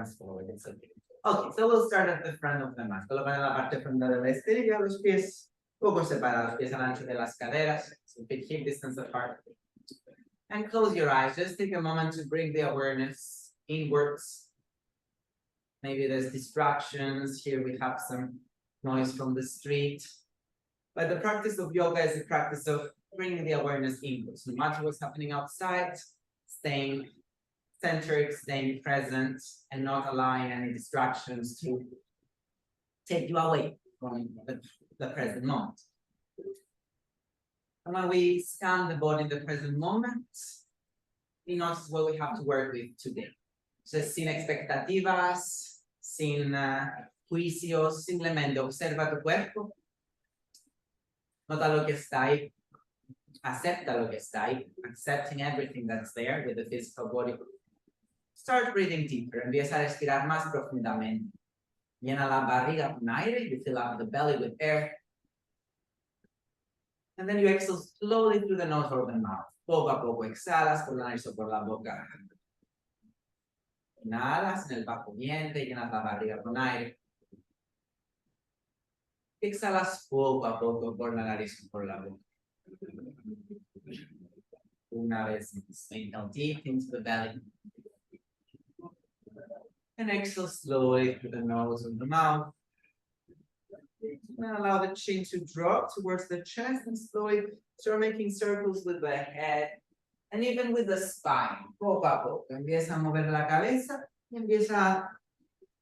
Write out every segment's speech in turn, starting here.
arms forward. It's okay. Okay, so we'll start at the front of the mat. Colocan en la parte frontal de la esterilla, los pies poco separados, pies al ancho de las caderas, so hip distance apart. And close your eyes. Just take a moment to bring the awareness inwards. Maybe there's distractions. Here we have some noise from the street. But the practice of yoga is the practice of bringing the awareness inwards. No matter what's happening outside, staying centered, staying present, and not allowing any distractions to take you away from the present moment. And when we scan the body in the present moment, we notice what we have to work with today. So sin expectativas, sin juicios, simplemente observa tu cuerpo, nota lo que está ahí, acepta lo que está ahí, accepting everything that's there with the physical body. Start breathing deeper, empieza a respirar más profundamente. Llena la barriga con aire, you fill up the belly with air. And then you exhale slowly through the nose or the mouth. Poco a poco exhalas por la nariz o por la boca. Inhalas en el bajo vientre, llenas la barriga con aire. Exhalas poco a poco por la nariz o por la boca. Una vez más, inhale deep into the belly. And exhale slowly through the nose and the mouth. And allow the chin to drop towards the chest and slowly start making circles with the head and even with the spine. Poco a poco. Empieza a mover la cabeza y empieza a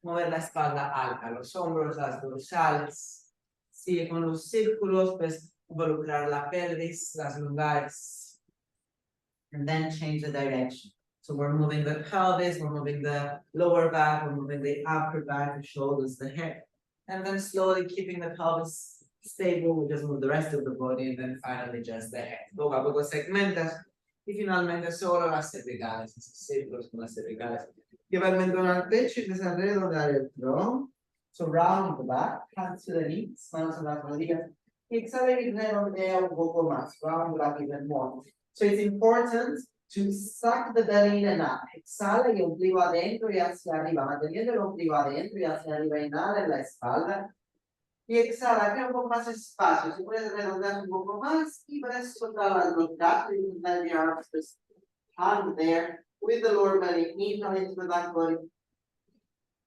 mover la espalda alta, los hombros, las dorsales. Sigue con los círculos, pues involucrar la pelvis, las lumbares. And then change the direction. So we're moving the pelvis, we're moving the lower back, we're moving the upper back, the shoulders, the head. And then slowly keeping the pelvis stable, we just move the rest of the body and then finally just the head. Poco a poco segmentas y finalmente solo las cervicales, esos círculos con las cervicales. Lleva el mentón al pecho y desalrededor el tronco. So round the back, hands to the knees, manos en las rodillas. Y exhala y redondea un poco más, round the back even more. So it's important to suck the belly in and out. Exhala y ombligo adentro y hacia arriba, manteniendo el ombligo adentro y hacia arriba. Inhala en la espalda. Y exhala, crea un poco más espacio. Si puedes redondear un poco más y puedes soltar las dos brazos y let your arms just hang there with the lower belly. Inhale into the back body.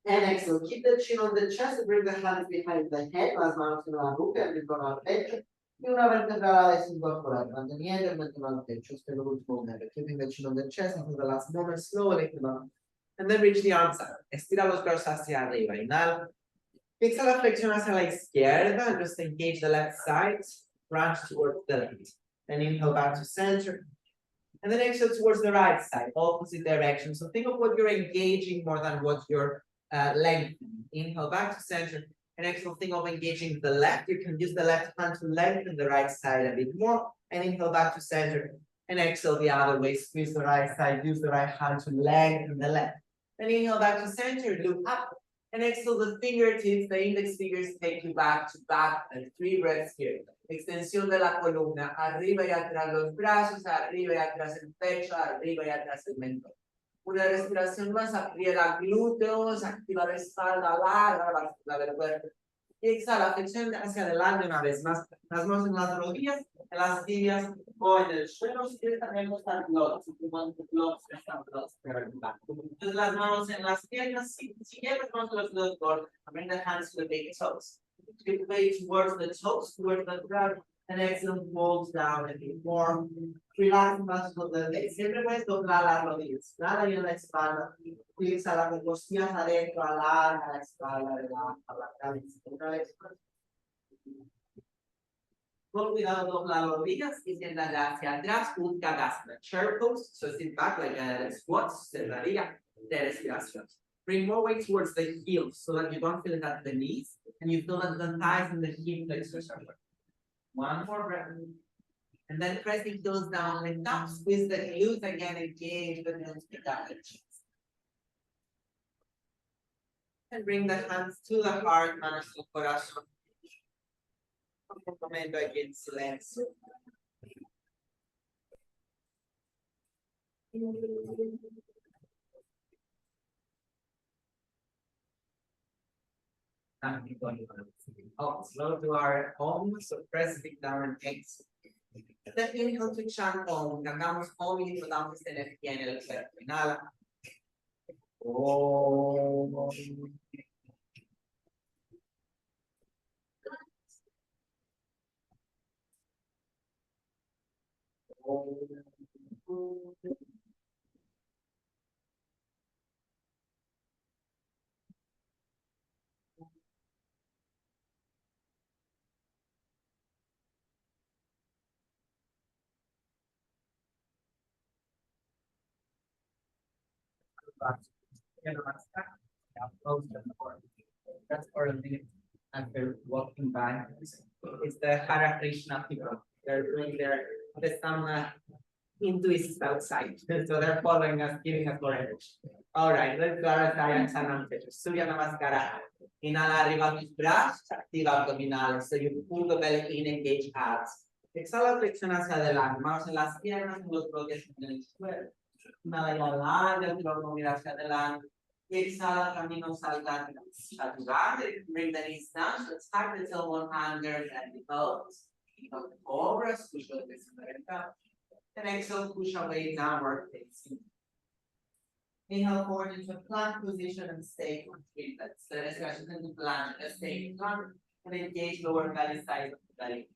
And exhale. Keep the chin on the chest and bring the hands behind the head. Las manos en la nuca, el mentón al pecho. Y una vértebra a la vez incorporar, manteniendo el mentón al pecho. Este es el último momento. Keeping the chin on the chest until the last moment. Slowly come up. And then reach the arms out. Estira los brazos hacia arriba. Inhala. Exhala, flexión hacia la izquierda. And just engage the left side. Branch towards the left. Then inhale back to center. And then exhale towards the right side. Opposite direction. So think of what you're engaging more than what you're lengthening. Inhale back to center. And exhale, think of engaging the left. You can use the left hand to lengthen the right side a bit more. And inhale back to center. And exhale the other way. Squeeze the right side. Use the right hand to lengthen the left. And inhale back to center. Look up. And exhale the fingertips. The index fingers take you back to back. And 3 breaths here. Extensión de la columna. Arriba y atrás los brazos. Arriba y atrás el pecho. Arriba y atrás el mentón. Una respiración más, aprieta glúteos, activa la espalda larga, la del cuerpo. Y exhala, flexión hacia adelante una vez más. Las manos en las rodillas, en las tibias o en el suelo. Si quieres también están blocks. Entonces las manos en las piernas. Si quieres, vamos a los dedos gordos. Bring the hands to the big toes. Keep weight towards the toes, towards the ground. And exhale, falls down a bit more. Relax más los dedos. Siempre puedes doblar las rodillas. Nada en la espalda. Y exhala con costillas adentro, alarga la espalda, relaja la cabeza. Una vez más. Con cuidado, dobla las rodillas y siéntate hacia atrás. Utkatasana. Chair pose. So sit back like a squat. Cerradilla de respiración. Bring more weight towards the heels so that you don't feel it at the knees. And you feel that the thighs and the hip flexors are working. One more breath. And then press the heels down, lift up, squeeze the glutes again, engage the glutes, pick up the chest. And bring the hands to the heart, manos al corazón. Un momento aquí en silencio. Oh, slow to our home, so press it down and exhale. Then inhale to chant Om. Cantamos Om y disfrutamos esta energía en el cuerpo. Inhala. Om. That's for a minute after walking by. It's the Hare Krishna people. They're doing their Vedana Hinduists outside. So they're following us, giving us more energy. All right, let's go to Sanam Surya Namaskara. Inhala arriba tus brazos, activa abdominales. So you pull the belly in, engage abs. Exhala, flexiona hacia adelante. Manos en las piernas, los bloques en el suelo. Inhala y alarga el tronco, mira hacia adelante. Exhala, camino saltando. Bring the knees down. Let's tuck the tailbone under and the elbows. Inhale, cobra, push the legs up. And exhale, push away, downward facing. Inhale forward into a plank position and stay for 3 minutes. So let's go into plank. Let's stay in plank and engage lower belly side of the belly.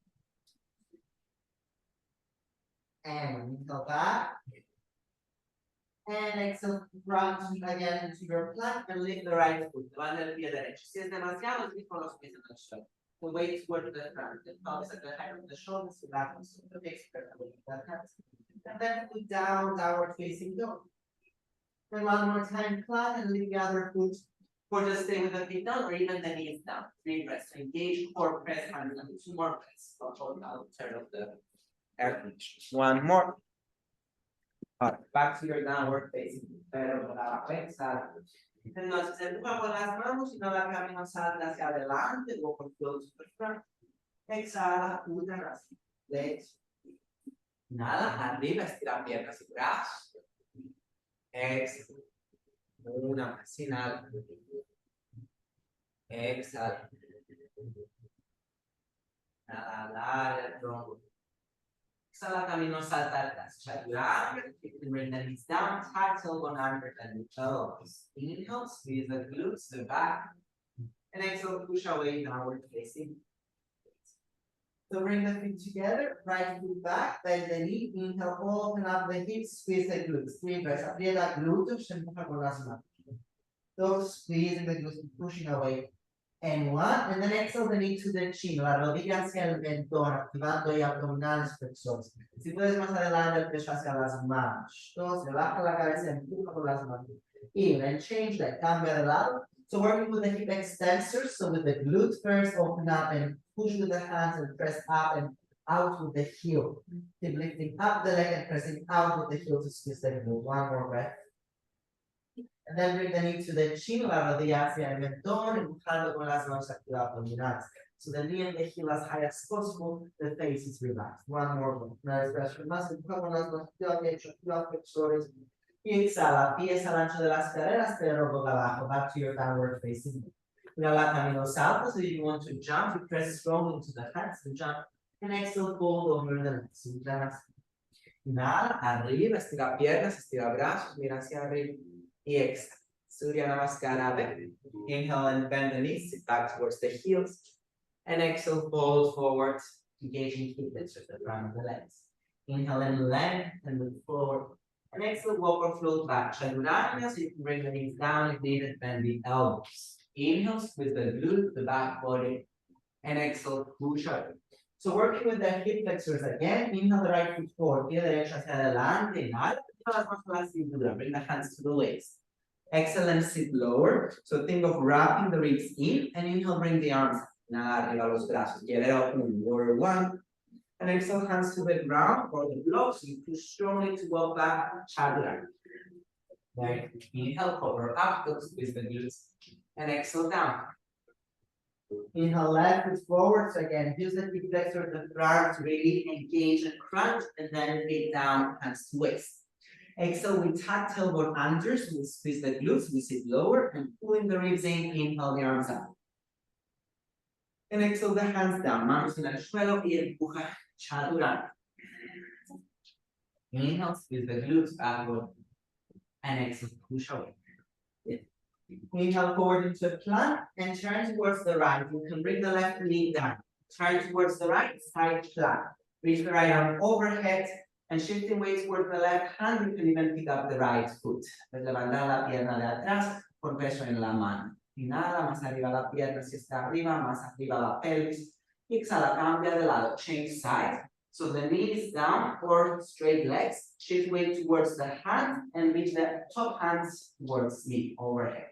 And inhale back. And exhale, round again into your plank and lift the right foot. Levanta el pie derecho. Si es demasiado, lift con los pies en el suelo. The weight toward the front, the thumbs at the height of the shoulders, the back of the face, and then put down, downward facing dog. And one more time, flat and lift the other foot, or just stay with the feet down, or even the knees down. 3 breaths. Engage, core press, and 2 more breaths. I'll turn off the air conditioner. 1 more. All right, back to your downward facing. Pero por abajo, exhala. Entonces, empuja con las manos y no la camino salta hacia adelante, walk or flow to the front. Exhala, una así. Legs. Nada, arriba, estira piernas y brazos. Exhala. Una más, inhala. Exhala. Nada, larga el tronco. Exhala, camino salta atrás. Chaturanga. You can bring the knees down, tuck tailbone under and the toes. Inhale, squeeze the glutes, the back. And exhale, push away, downward facing. So bring the feet together, right foot back, bend the knee, inhale, open up the hips, squeeze the glutes. 3 breaths. Aprieta glúteos, empuja con las manos. Those squeezing the glutes, pushing away. And 1, and then exhale the knee to the chin, la rodilla hacia el mentón, activando ahí abdominales, flexores. Si puedes más adelante, el pecho hacia las manos. 2, relaja la cabeza, empuja con las manos. In and change that, cambia de lado. So working with the hip extensors, so with the glute first, open up and push with the hands and press up and out with the heel. Keep lifting up the leg and pressing out with the heel to squeeze the glute. 1 more breath. And then bring the knee to the chin, la rodilla hacia el mentón, empujando con las manos activa abdominales. So the knee and the heel as high as possible, the face is relaxed. 1 more breath. Una respiración más, empuja con las manos activa pecho, activa flexores. Y exhala, pies al ancho de las caderas, pero boca abajo, back to your downward facing. Inhala, camino salto, so if you want to jump, you press strong into the hands and jump. And exhale, fold over the legs. Inhala, arriba, estira piernas, estira brazos, mira hacia arriba. Y exhala. Surya Namaskara. Inhale and bend the knees, sit back towards the heels. And exhale, fold forward, engaging hip flexors at the front of the legs. Inhale and length and move forward. And exhale, walk or float back. Chaturanga, so you can bring the knees down if needed, bend the elbows. Inhale, squeeze the glute, the back body. And exhale, push up. So working with the hip flexors again, inhale the right foot forward, pie derecho hacia adelante, inhala, bring the hands to the waist. Exhale and sit lower. So think of wrapping the ribs in, and inhale, bring the arms. Inhala, arriba los brazos. Get it up in warrior 1. And exhale, hands to the ground or the blocks. You push strongly to go back, chaturanga. Right. Inhale, cover up, go squeeze the glutes. And exhale, down. Inhale, left foot forward. So again, use the hip flexor, the front, really engage and crunch, and then feet down, hands to waist. Exhale, we tuck tailbone under, so we squeeze the glutes, we sit lower, and pulling the ribs in, inhale the arms up. And exhale the hands down, manos en el suelo y empuja chaturanga. Inhale, squeeze the glutes backward. And exhale, push away. Inhale forward into a plank and turn towards the right. You can bring the left knee down. Turn towards the right, side plank. Reach the right arm overhead and shifting weight towards the left hand, you can even pick up the right foot. Levantar la pierna de atrás con peso en la mano. Inhala, más arriba la pierna si está arriba, más arriba la pelvis. Exhala, cambia de lado, change side. So the knee is down or straight legs. Shift weight towards the hand and reach the top hands towards me overhead.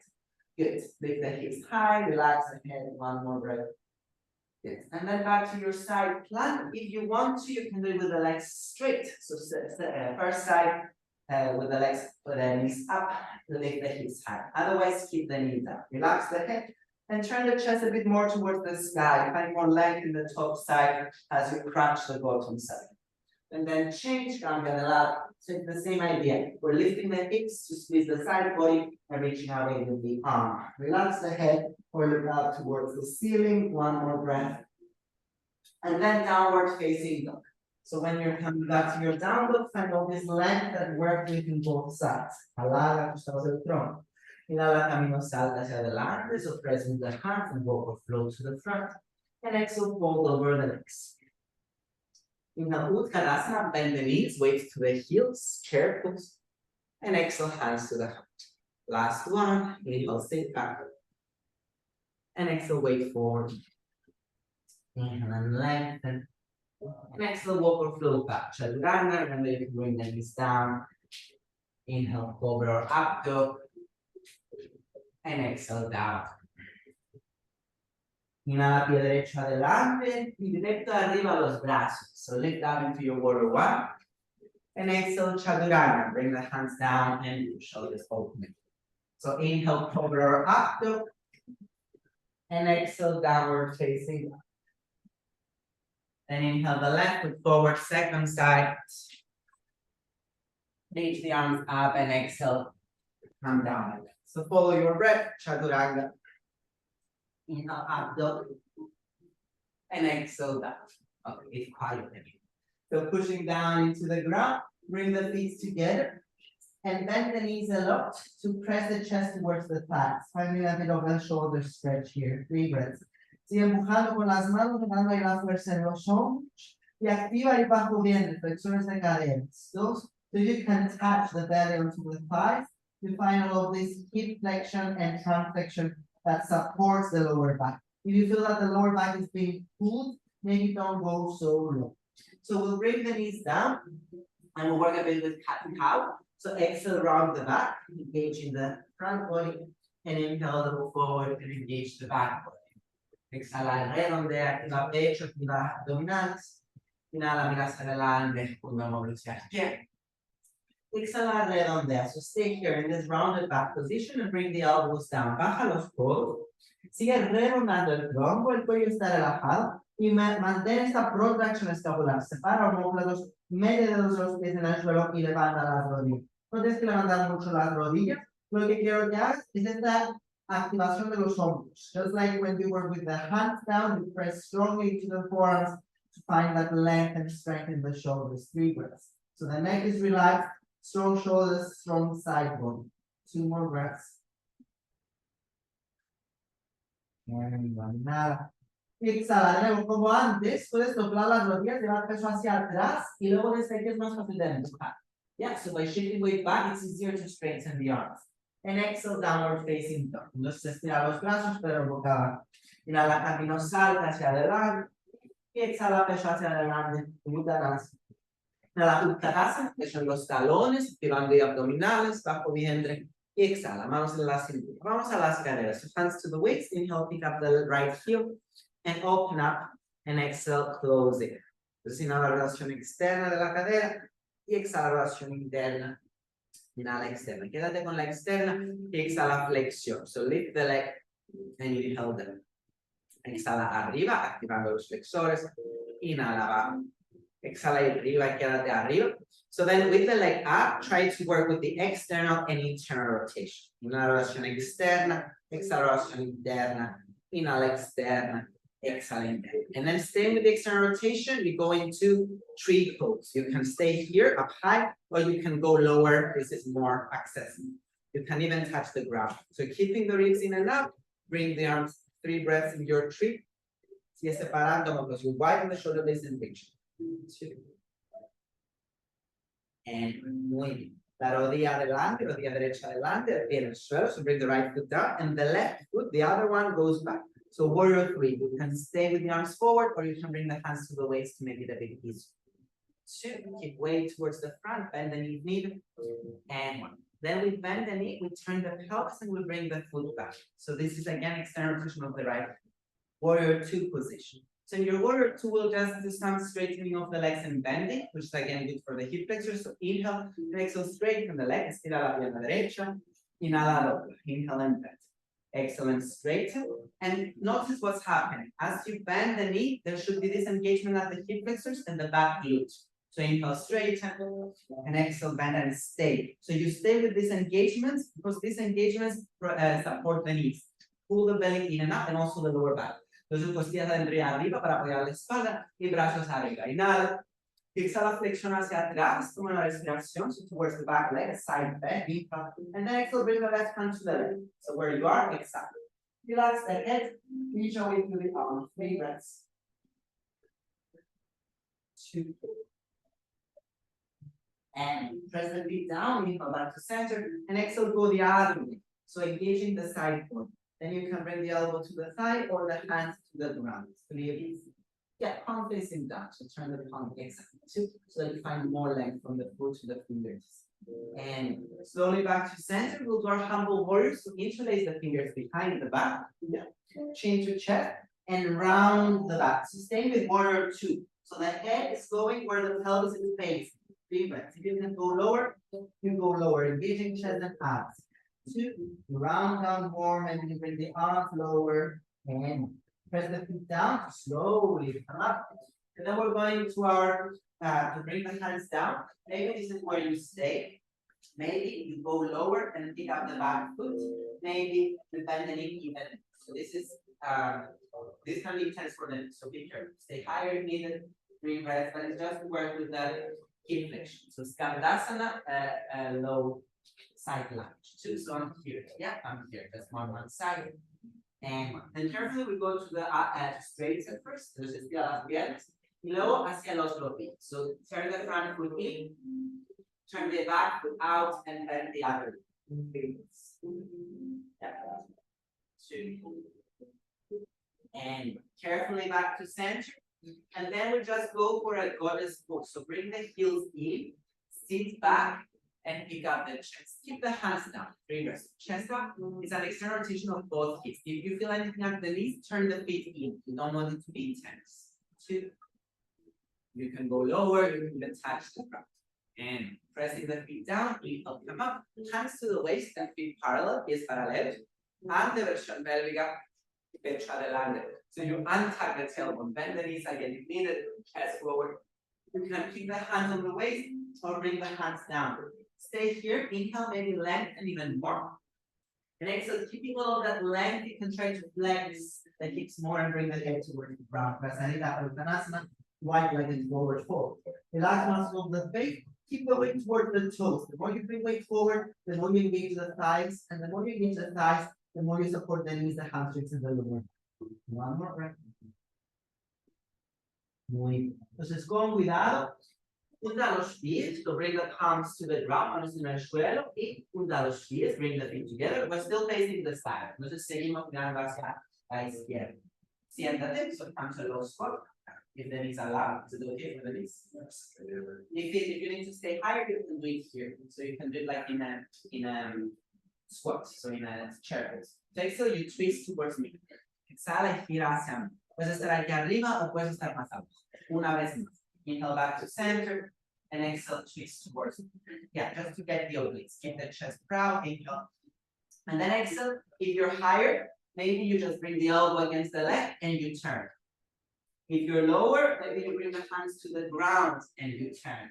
Good. Lift the hips high, relax the head. One more breath. Good. And then back to your side plank. If you want to, you can do it with the legs straight. So first side with the legs, with the knees up, lift the hips high. Otherwise, keep the knees down. Relax the head and turn the chest a bit more towards the sky. Find more length in the top side as you crunch the bottom side. And then change, cambia de lado. So it's the same idea. We're lifting the hips to squeeze the side body and reaching away with the arm. Relax the head or look out towards the ceiling. One more breath. And then downward facing dog. So when you're coming back to your down dog, find all this length that works within both sides. Alarga tus el tronco. Inhala, camino salta hacia adelante, so press with the hands and walk or flow to the front. And exhale, fold over the legs. Inhale, Uttanasana, bend the knees, weight to the heels, chair pose. And exhale, hands to the heart. Last one, inhale, sit back. And exhale, weight forward. Inhale and lengthen. And exhale, walk or flow back. Chaturanga, remember you can bring the knees down. Inhale, cobra or up dog. And exhale, down. Inhala, pie derecho adelante y directo arriba los brazos. So lift up into your warrior one. And exhale, chaturanga. Bring the hands down and your shoulders open. So inhale, cobra or up dog. And exhale, downward facing dog. Then inhale the left foot forward, second side. Reach the arms up and exhale, come down again. So follow your breath, chaturanga. Inhale, up dog. And exhale down. Okay, it's quiet again. So pushing down into the ground, bring the feet together. And bend the knees a lot to press the chest towards the thighs. Finding a bit of a shoulder stretch here. 3 breaths. Sigue empujando con las manos, dejando ahí la fuerza en los hombros. Y activa el bajo vientre, flexores de caderas. So you can touch the belly onto the thighs to find all of this hip flexion and trunk flexion that supports the lower back. If you feel that the lower back is being pulled, maybe don't go so low. So we'll bring the knees down and we'll work a bit with cat and cow. So exhale, round the back, engage in the front body, and inhale, move forward and engage the back body. Exhala, redondea, activa pecho, activa abdominales. Inhala, mira hacia adelante, una movilidad izquierda. Exhala, redondea. So stay here in this rounded back position and bring the elbows down. Baja los codos. Sigue redondando el tronco, el cuello está relajado. Y mantén esta protracción escapular. Separa omóplatos, mete dedos de los pies en el suelo y levanta las rodillas. No tienes que levantar mucho las rodillas. Lo que quiero que hagas es esta activación de los hombros. Just like when you work with the hands down, you press strongly to the forearms to find that length and strength in the shoulders. 3 breaths. So the neck is relaxed, strong shoulders, strong side body. 2 more breaths. And nada. Exhala, de nuevo, como antes, puedes doblar las rodillas, llevar peso hacia atrás y luego desde aquí es más fácil de empujar. Yeah, so by shifting weight back, it's easier to straighten the arms. And exhale, downward facing dog. No se estira los brazos, pero boca abajo. Inhala, camino salta hacia adelante. Y exhala, pecho hacia adelante. Uttanasana. Inhala, Uttanasana, pecho en los talones, activando y abdominales, bajo vientre. Y exhala, manos en la cintura. Vamos a las caderas. So hands to the waist. Inhale, pick up the right heel. And open up. And exhale, close it. Entonces, inhala, rotación externa de la cadera. Y exhala, rotación interna. Inhala, externa. Quédate con la externa y exhala, flexión. So lift the leg and inhale them. Exhala arriba, activando los flexores. Inhala abajo. Exhala arriba y quédate arriba. So then with the leg up, try to work with the external and internal rotation. Inhala, rotación externa. Exhala, rotación interna. Inhala, externa. Excellent. And then staying with the external rotation, we go into tree pose. You can stay here up high, or you can go lower. This is more accessible. You can even touch the ground. So keeping the ribs in and out, bring the arms 3 breaths in your tree. Sigue separando because you widen the shoulder blades and reach. 2. And muy bien. La rodilla adelante, rodilla derecha adelante, en el suelo. So bring the right foot down, and the left foot, the other one goes back. So warrior 3, you can stay with the arms forward, or you can bring the hands to the waist to make it a bit easier. 2, keep weight towards the front, bend the knee, and 1. Then we bend the knee, we turn the pelvis, and we bring the foot back. So this is again external rotation of the right. Warrior 2 position. So in your warrior 2 will just do some straightening of the legs and bending, which is again good for the hip flexors. So inhale, exhale, straighten the leg, estira la pierna derecha, inhala, dobla, inhale and bend. Excellent, straighten. And notice what's happening. As you bend the knee, there should be this engagement at the hip flexors and the back glute. So inhale, straighten, and exhale, bend and stay. So you stay with these engagements because these engagements support the knees. Pull the belly in and up, and also the lower back. Entonces, costillas adentro y arriba para apoyar la espalda y brazos arriba. Inhala. Exhala, flexión hacia atrás. Toma la respiración. So towards the back leg, side bend. And then exhale, bring the left hand to the leg. So where you are, exhale. Relax the head. Reach your way through the arm. 3 breaths. 2. And press the feet down. Inhale back to center. And exhale, go the other way. So engaging the side foot. Then you can bring the elbow to the thigh or the hands to the ground. It's really easy. Yeah, palm facing down. So turn the palm exactly so that you find more length from the foot to the fingers. And slowly back to center. We'll do our humble warrior. So interlace the fingers behind the back. Yeah. Chin to chest and round the back. So stay with warrior 2. So the head is going where the pelvis is facing. 3 breaths. If you can go lower, you go lower. Engaging chest and abs. 2, round down, warm, and you bring the arms lower and press the feet down, slowly come up. And then we're going to our, to bring the hands down. Maybe this is where you stay. Maybe you go lower and pick up the back foot. Maybe you bend the knee even. So this is, this can be intense for them. So be careful. Stay higher if needed. 3 breaths, but it's just to work with the hip flexion. So Skandasana, low side lunge. 2, so I'm here. Yeah, I'm here. That's one side. And 1. Then carefully we go to the straight at first. Entonces estira las piernas. Y luego hacia los tobillos. So turn the front foot in, turn the back foot out, and then the other. Yeah. 2. And carefully back to center. And then we just go for a goddess pose. So bring the heels in, sit back, and pick up the chest. Keep the hands down. 3 breaths. Chest up is an external rotation of both hips. If you feel anything at the knees, turn the feet in. You don't want it to be intense. 2. You can go lower, you can even touch the ground. And pressing the feet down, we help them up. Hands to the waist and feet parallel, pies paralelos. Anteversión pélvica, pecho adelante. So you untuck the tailbone, bend the knees again if needed, chest forward. You can keep the hands on the waist or bring the hands down. Stay here, inhale, maybe lengthen even more. And exhale, keeping all of that length, you can try to flex the hips more and bring the head towards the ground. Prasanita, wide-legged forward fold. Relax muscles of the face, keep the weight towards the toes. The more you bring weight forward, the more you engage the thighs, and the more you engage the thighs, the more you support the knees, the hamstrings, and the lower. One more breath. Muy bien. Entonces, con cuidado, junta los pies, so bring the palms to the ground, manos en el suelo, y junta los pies, bring the feet together, but still facing the side. Entonces, seguimos mirando hacia la izquierda. Siéntate, so come to low squat. If the knees allow to do it for the knees. If you need to stay higher, you can do it here. So you can do it like in a squat, so in a chair pose. So exhale, you twist towards me. Exhala y gira hacia mí. Puedes estar aquí arriba o puedes estar más abajo. Una vez más. Inhale back to center and exhale, twist towards me. Yeah, just to get the obliques. Keep the chest proud, inhale. And then exhale, if you're higher, maybe you just bring the elbow against the leg and you turn. If you're lower, maybe you bring the hands to the ground and you turn.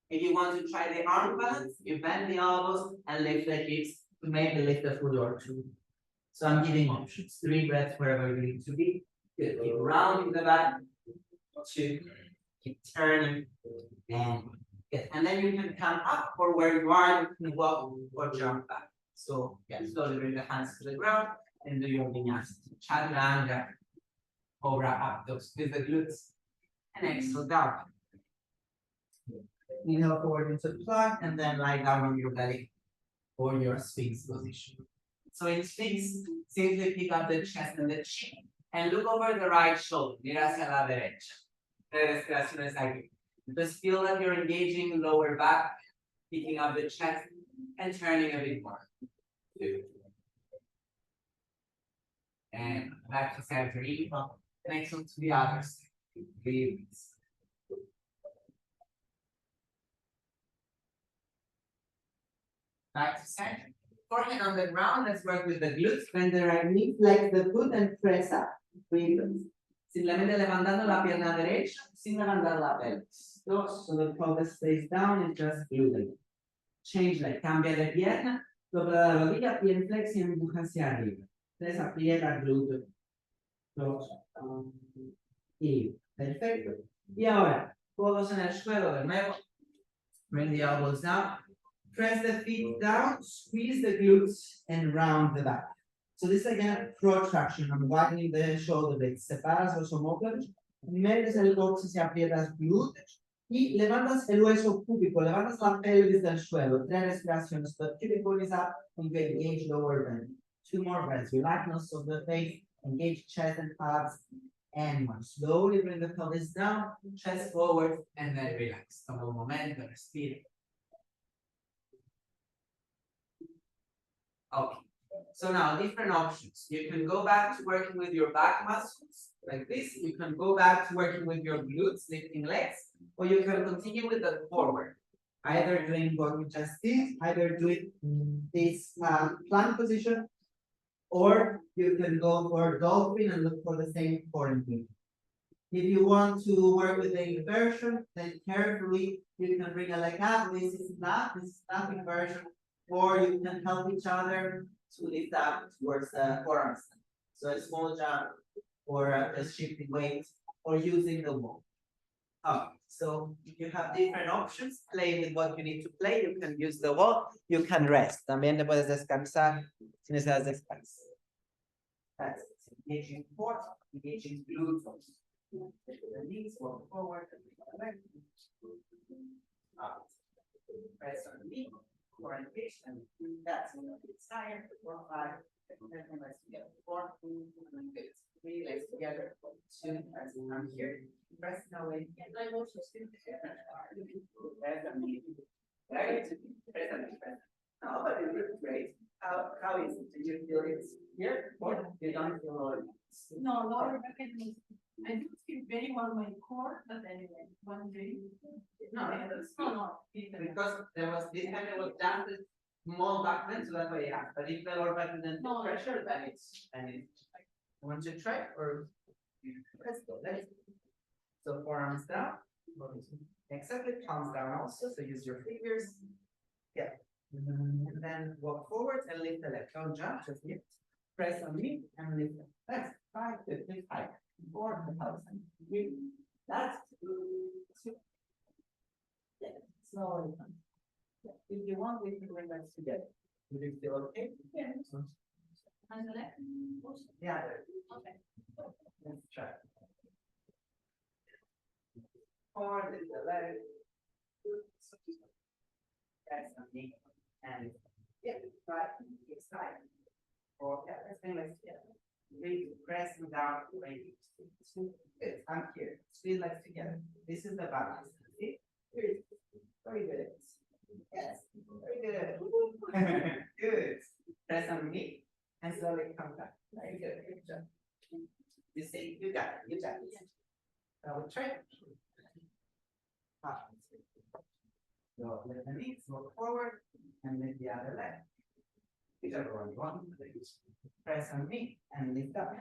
If you want to try the arm balance, you bend the elbows and lift the hips to maybe lift the foot or 2. So I'm giving options. 3 breaths wherever you need to be. Good. Keep rounding the back. 2. Keep turning. And good. And then you can come up or where you are, you can walk or jump back. So yeah, slowly bring the hands to the ground and do your vinyasa. Chaturanga. Cobra abdos with the glutes. And exhale down. Inhale forward into plank and then lie down on your belly or your Sphinx position. So in Sphinx, simply pick up the chest and the chin and look over the right shoulder. Mira hacia la derecha. Respiraciones aquí. Just feel that you're engaging lower back, picking up the chest and turning a bit more. 2. And back to center. Inhale. And exhale to the other side. Breathe. Back to center. Forehead on the ground. Let's work with the glutes. Bend the right knee, flex the foot, and press up. Breathe. Simplemente levantando la pierna derecha sin levantar la pelvis. 2. So the pelvis stays down and just glute. Change leg. Cambia de pierna. Dobla la rodilla, pie flex y empuja hacia arriba. 3. Aprieta glúteo. 2. Y perfecto. Y ahora, codos en el suelo de nuevo. Bring the elbows down. Press the feet down, squeeze the glutes, and round the back. So this again, protraction. I'm widening the shoulder blades. Separas los omóplatos, metes el coxis y aprietas glúteos. Y levantas el hueso cúbico, levantas la pelvis del suelo. 3 respiraciones. The cubicle is up, and you engage lower belly. 2 more breaths. Relax of the face, engage chest and abs. And 1. Slowly bring the pelvis down, chest forward, and then relax. Toma un momento, respira. Okay, so now different options. You can go back to working with your back muscles like this. You can go back to working with your glutes, lifting legs, or you can continue with the forward. Either doing what we just did, either doing this plank position, or you can go for dolphin and look for the same foreign thing. If you want to work with the inversion, then carefully you can bring a leg up. This is not inversion. Or you can help each other to lift up towards the forearms. So a small jump or just shifting weight or using the wall. So you have different options. Play with what you need to play. You can use the wall. You can rest. También te puedes descansar si necesitas descansar. That's it. Engaging core, engaging glutes. The knees walk forward. Press on the knee. Orientation, that's it's higher, 4, 5, and then let's together. 4, 3 legs together. 2, as we come here. Press away. And I want to sit there. Press on me. Right? Press on me. Oh, but it looks great. How is it? Did you feel it here? Or you don't feel lower? No, lower back and knees. I do feel very well my core, but anyway, one day. No, because there was this time there was just a small back bend, so that's why you have. But if the lower back didn't feel pressure, then it's want to try or let's go. So forearms down. Exactly, palms down also. So use your fingers. Yeah. And then walk forward and lift the leg. Don't jump, just lift. Press on me and lift it. That's 5, 5, 4, 3. That's 2. Yeah, slowly. Yeah. If you want, we can bring legs together. Would you feel okay? Yeah. And the leg? Yeah. Okay. Let's try. Forward is the leg. Press on me and yeah, 5, 6, 5. Or yeah, let's bring legs together. Really pressing down, right? Good. I'm here. Squeeze legs together. This is the balance. See? Good. Very good. Yes. Very good. Good. Press on me and slowly come back. Very good. Good job. You see, you got it. You got it. Now we try. So let the knees go forward and lift the other leg. Whichever one you want. Press on me and lift up.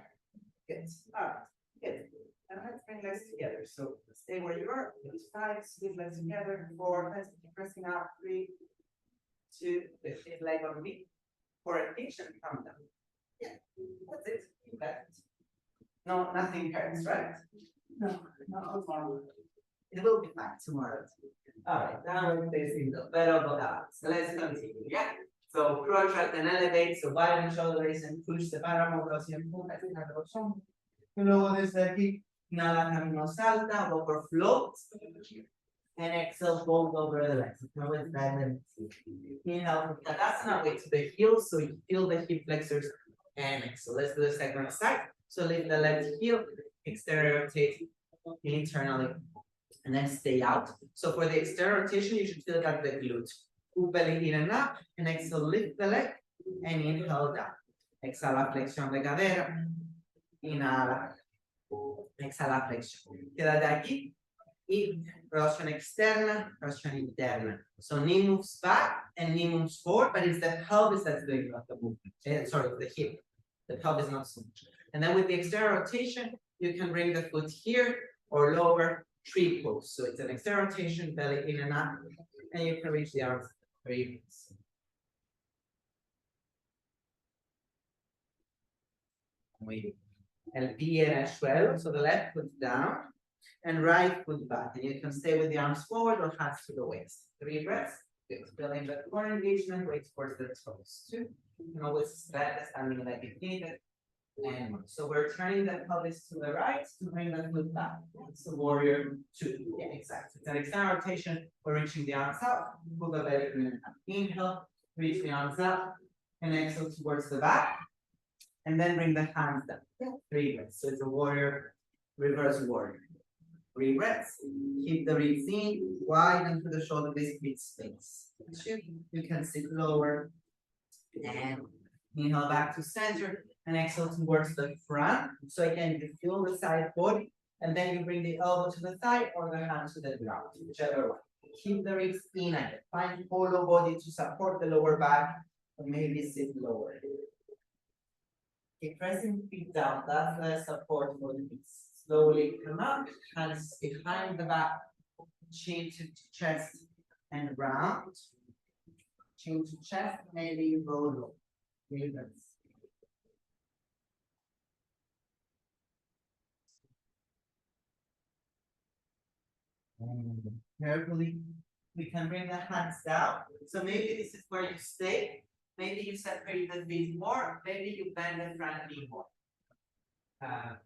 Good. All right. Good. And let's bring legs together. So stay where you are. 5, squeeze legs together. 4, let's keep pressing up. 3, 2, lift the leg on me. Orientation, come down. Yeah, that's it. You got it. No, nothing hurts, right? No, not tomorrow. It will be fine tomorrow. Alright, now we're facing the vertical balance. So let's continue, yeah? So protract and elevate, so widen shoulder raise and push the paramotor and luego desde aquí, inhala camino salta, over float, and exhale fold over the legs. Now with that, inhale from Tadasana, weight to the heels, so you feel the hip flexors, and exhale. Let's do the second side. So lift the left heel, external rotate internally, and then stay out. So for the external rotation, you should feel that the glute. Pull belly in and up, and exhale, lift the leg, and inhale down. Exhala, flexión de cadera. Inhala. Exhala, flexión. Quédate aquí. Y rotación externa, rotación interna. So knee moves back and knee moves forward, but it's the pelvis that's doing the movement. Sorry, the hip. The pelvis not so much. And then with the external rotation, you can bring the foot here or lower, tree pose. So it's an external rotation, belly in and up, and you can reach the arms very easy. El pie en el suelo, so the left foot down and right foot back. And you can stay with the arms forward or hands to the waist. 3 breaths. Good. Feeling the core engagement, weight towards the toes. 2. You can always spread the standing leg if needed. And so we're turning the pelvis to the right to bring the foot back. It's the warrior 2. Yeah, exactly. It's an external rotation. We're reaching the arms up. Pull the belly in. Inhale, reach the arms up, and exhale towards the back. And then bring the hands down. 3 breaths. So it's a warrior, reverse warrior. 3 breaths. Keep the ribs in, widen to the shoulder blades, big space. 2. You can sit lower. And inhale back to center. And exhale towards the front. So again, you feel the side body. And then you bring the elbow to the thigh or the hand to the ground, whichever one. Keep the ribs in again. Find hollow body to support the lower back. And maybe sit lower. Keep pressing feet down, that's the support for the knees. Slowly come up, hands behind the back, chin to chest and round. Chin to chest, maybe you go low. Breathers. Carefully, we can bring the hands down. So maybe this is where you stay. Maybe you separate the feet more, maybe you bend the front knee more.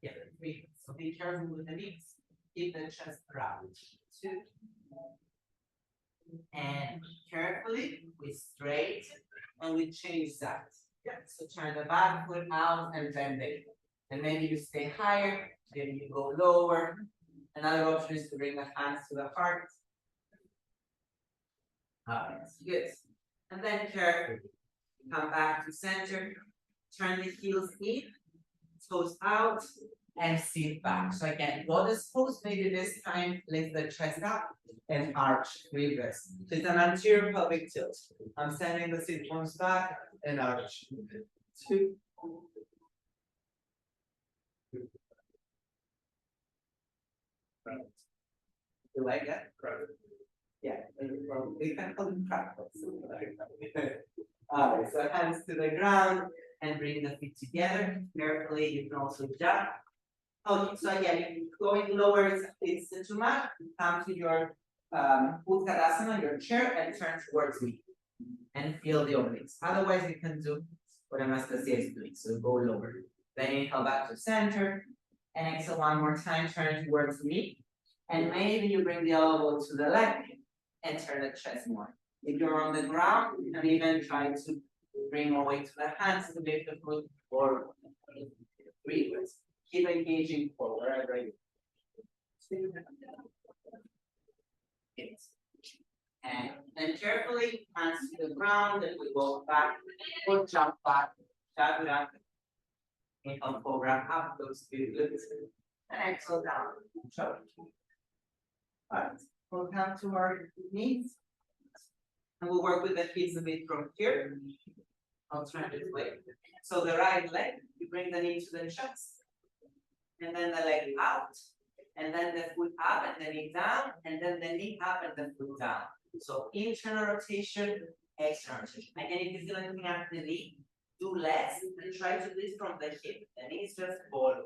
Yeah, 3. So be careful with the knees. Keep the chest round. 2. And carefully, we straighten and we change sides. Yeah. So turn the back foot out and bend it. And maybe you stay higher, maybe you go lower. Another option is to bring the hands to the heart. Alright, good. And then carefully. Come back to center, turn the heels in, toes out, and sit back. So again, goddess pose, maybe this time, lift the chest up and arch, reverse. So it's an anterior pelvic tilt. I'm sending the sit bones back and arch. 2. You like that? Yeah, we can call it practice. Alright, so hands to the ground and bring the feet together. Carefully, you can also jump. Okay, so again, going lower it's too much. Come to your Uttanasana, your chair, and turn towards me. And feel the openings. Otherwise, you can do what Anastasia is doing. So go lower. Then inhale back to center. And exhale one more time, turn towards me. And maybe you bring the elbow to the leg and turn the chest more. If you're on the ground, you can even try to bring your weight to the hands to lift the foot forward. 3 breaths. Keep engaging for wherever you are. And then carefully, hands to the ground, and we go back, or jump back, chaturanga. Inhale, cobra up, those 2 glutes. And exhale down. Alright, we'll come to our knees. And we'll work with the hips a bit from here. I'll turn this way. So the right leg, you bring the knee to the chest. And then the leg out. And then the foot up and the knee down. And then the knee up and the foot down. So internal rotation, external rotation. Again, if you feel anything at the knee, do less and try to lift from the hip. The knee is just forward.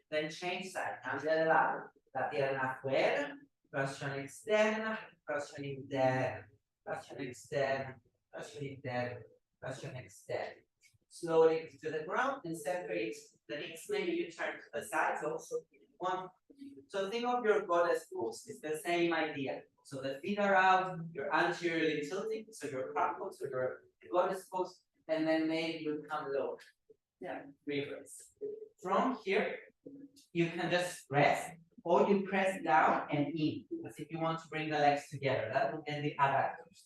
Then change side, cambia de lado. La pierna afuera, traction externa, traction interna, traction externa, traction interna, traction externa. Slowly to the ground and separate the knees. Maybe you turn to the sides also. One. So think of your goddess pose. It's the same idea. So the feet are out, you're anteriorly tilting, so you're crumpled, so your goddess pose, and then maybe you come lower. Yeah, reverse. From here, you can just press, or you press down and in, as if you want to bring the legs together. That would be the adductors.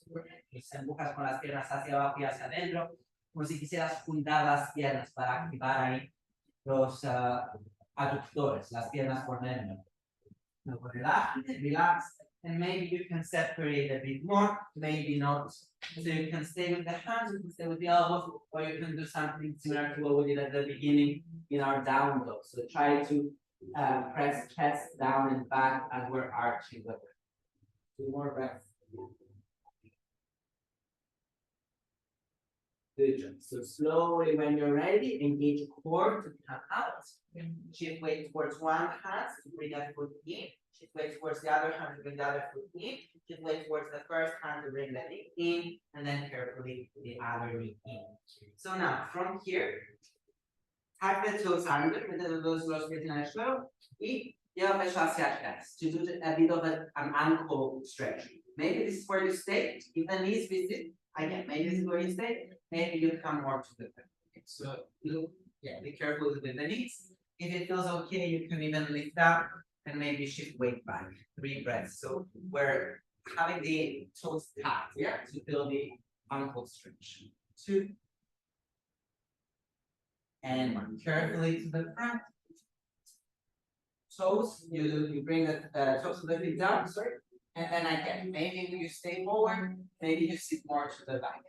Los empujas con las piernas hacia abajo y hacia adentro, como si quisieras juntar las piernas para activar ahí los aductores, las piernas por dentro. Luego relax, and maybe you can separate a bit more, maybe not. So you can stay with the hands, you can stay with the elbows, or you can do something similar to what we did at the beginning in our down dog. So try to press chest down and back as we're arching the back. 2 more breaths. Good job. So slowly, when you're ready, engage core to come out. Shift weight towards one hand to bring that foot in. Shift weight towards the other hand to bring the other foot in. Shift weight towards the first hand to bring the knee in, and then carefully the other knee in. So now, from here, tap the toes under, los pies en el suelo, y lleva peso hacia atrás to do a bit of an ankle stretch. Maybe this is where you stay. If the knees visit, again, maybe this is where you stay. Maybe you come more to the back. So look, be careful with the knees. If it feels okay, you can even lift up and maybe shift weight back. 3 breaths. So we're having the toes tapped, to feel the ankle stretch. 2. And 1. Carefully to the front. Toes, you bring the toes of the feet down, and then again, maybe you stay forward, maybe you sit more to the back.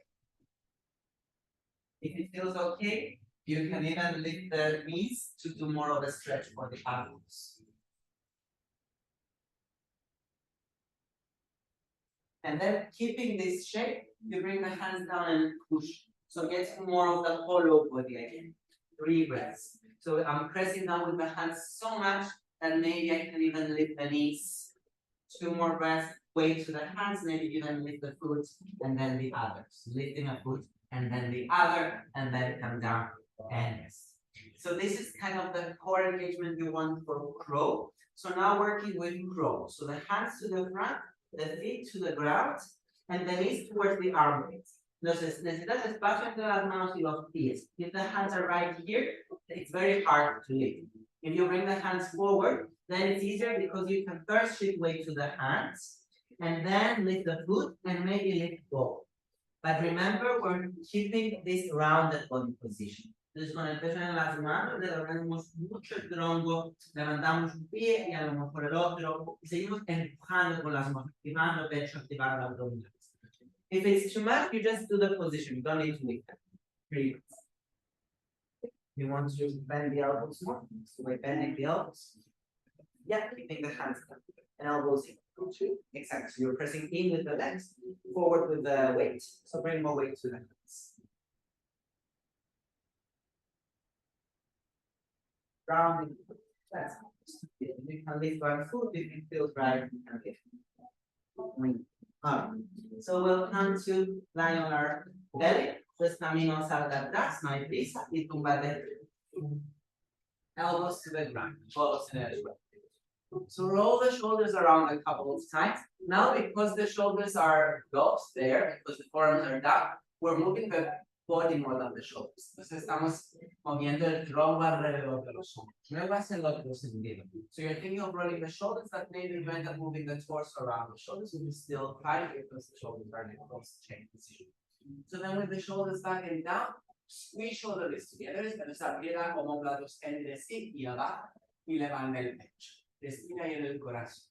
If it feels okay, you can even lift the knees to do more of a stretch for the ankles. And then keeping this shape, you bring the hands down and push. So get more of the hollow body again. 3 breaths. So I'm pressing down with the hands so much that maybe I can even lift the knees. 2 more breaths. Weight to the hands, maybe even lift the foot and then the others. Lifting a foot and then the other, and then come down and rest. So this is kind of the core engagement you want for crow. So now working with crow. So the hands to the front, the feet to the ground, and the knees towards the armpits. Entonces, necesitas espacio entre las manos y los pies. If the hands are right here, it's very hard to lift. If you bring the hands forward, then it's easier because you can first shift weight to the hands, and then lift the foot, and maybe lift both. But remember, we're keeping this rounded body position. Entonces, con el peso en las manos, levantamos mucho el tronco, levantamos un pie y a lo mejor el otro, y seguimos empujando con las manos, activando pecho, activando abdominales. If it's too much, you just do the position. You don't need to lift them. Breathe. You want to bend the elbows more? So by bending the elbows. Keeping the hands down. And elbows in. Exactly. So you're pressing in with the legs, forward with the weight. So bring more weight to the hands. Rounding. That's you can lift one foot if it feels right. You can lift. So we'll come to lie on our belly. Pues camino salga atrás, no hay prisa, y tumbate. Elbows to the ground. Elbows to the ground. So roll the shoulders around a couple of times. Now, because the shoulders are close there, because the forearms are down, we're moving the body more than the shoulders. Entonces estamos moviendo el tronco alrededor de los hombros. Luego hace lo otro sentido. So you're thinking of rolling the shoulders, but maybe you end up moving the torso around the shoulders, which is still fine because the shoulders are in a close chain position. So then with the shoulders back and down, squeeze shoulder blades together. Esta pierna como platos entre sí y abajo y levanta el pecho. Respira en el corazón.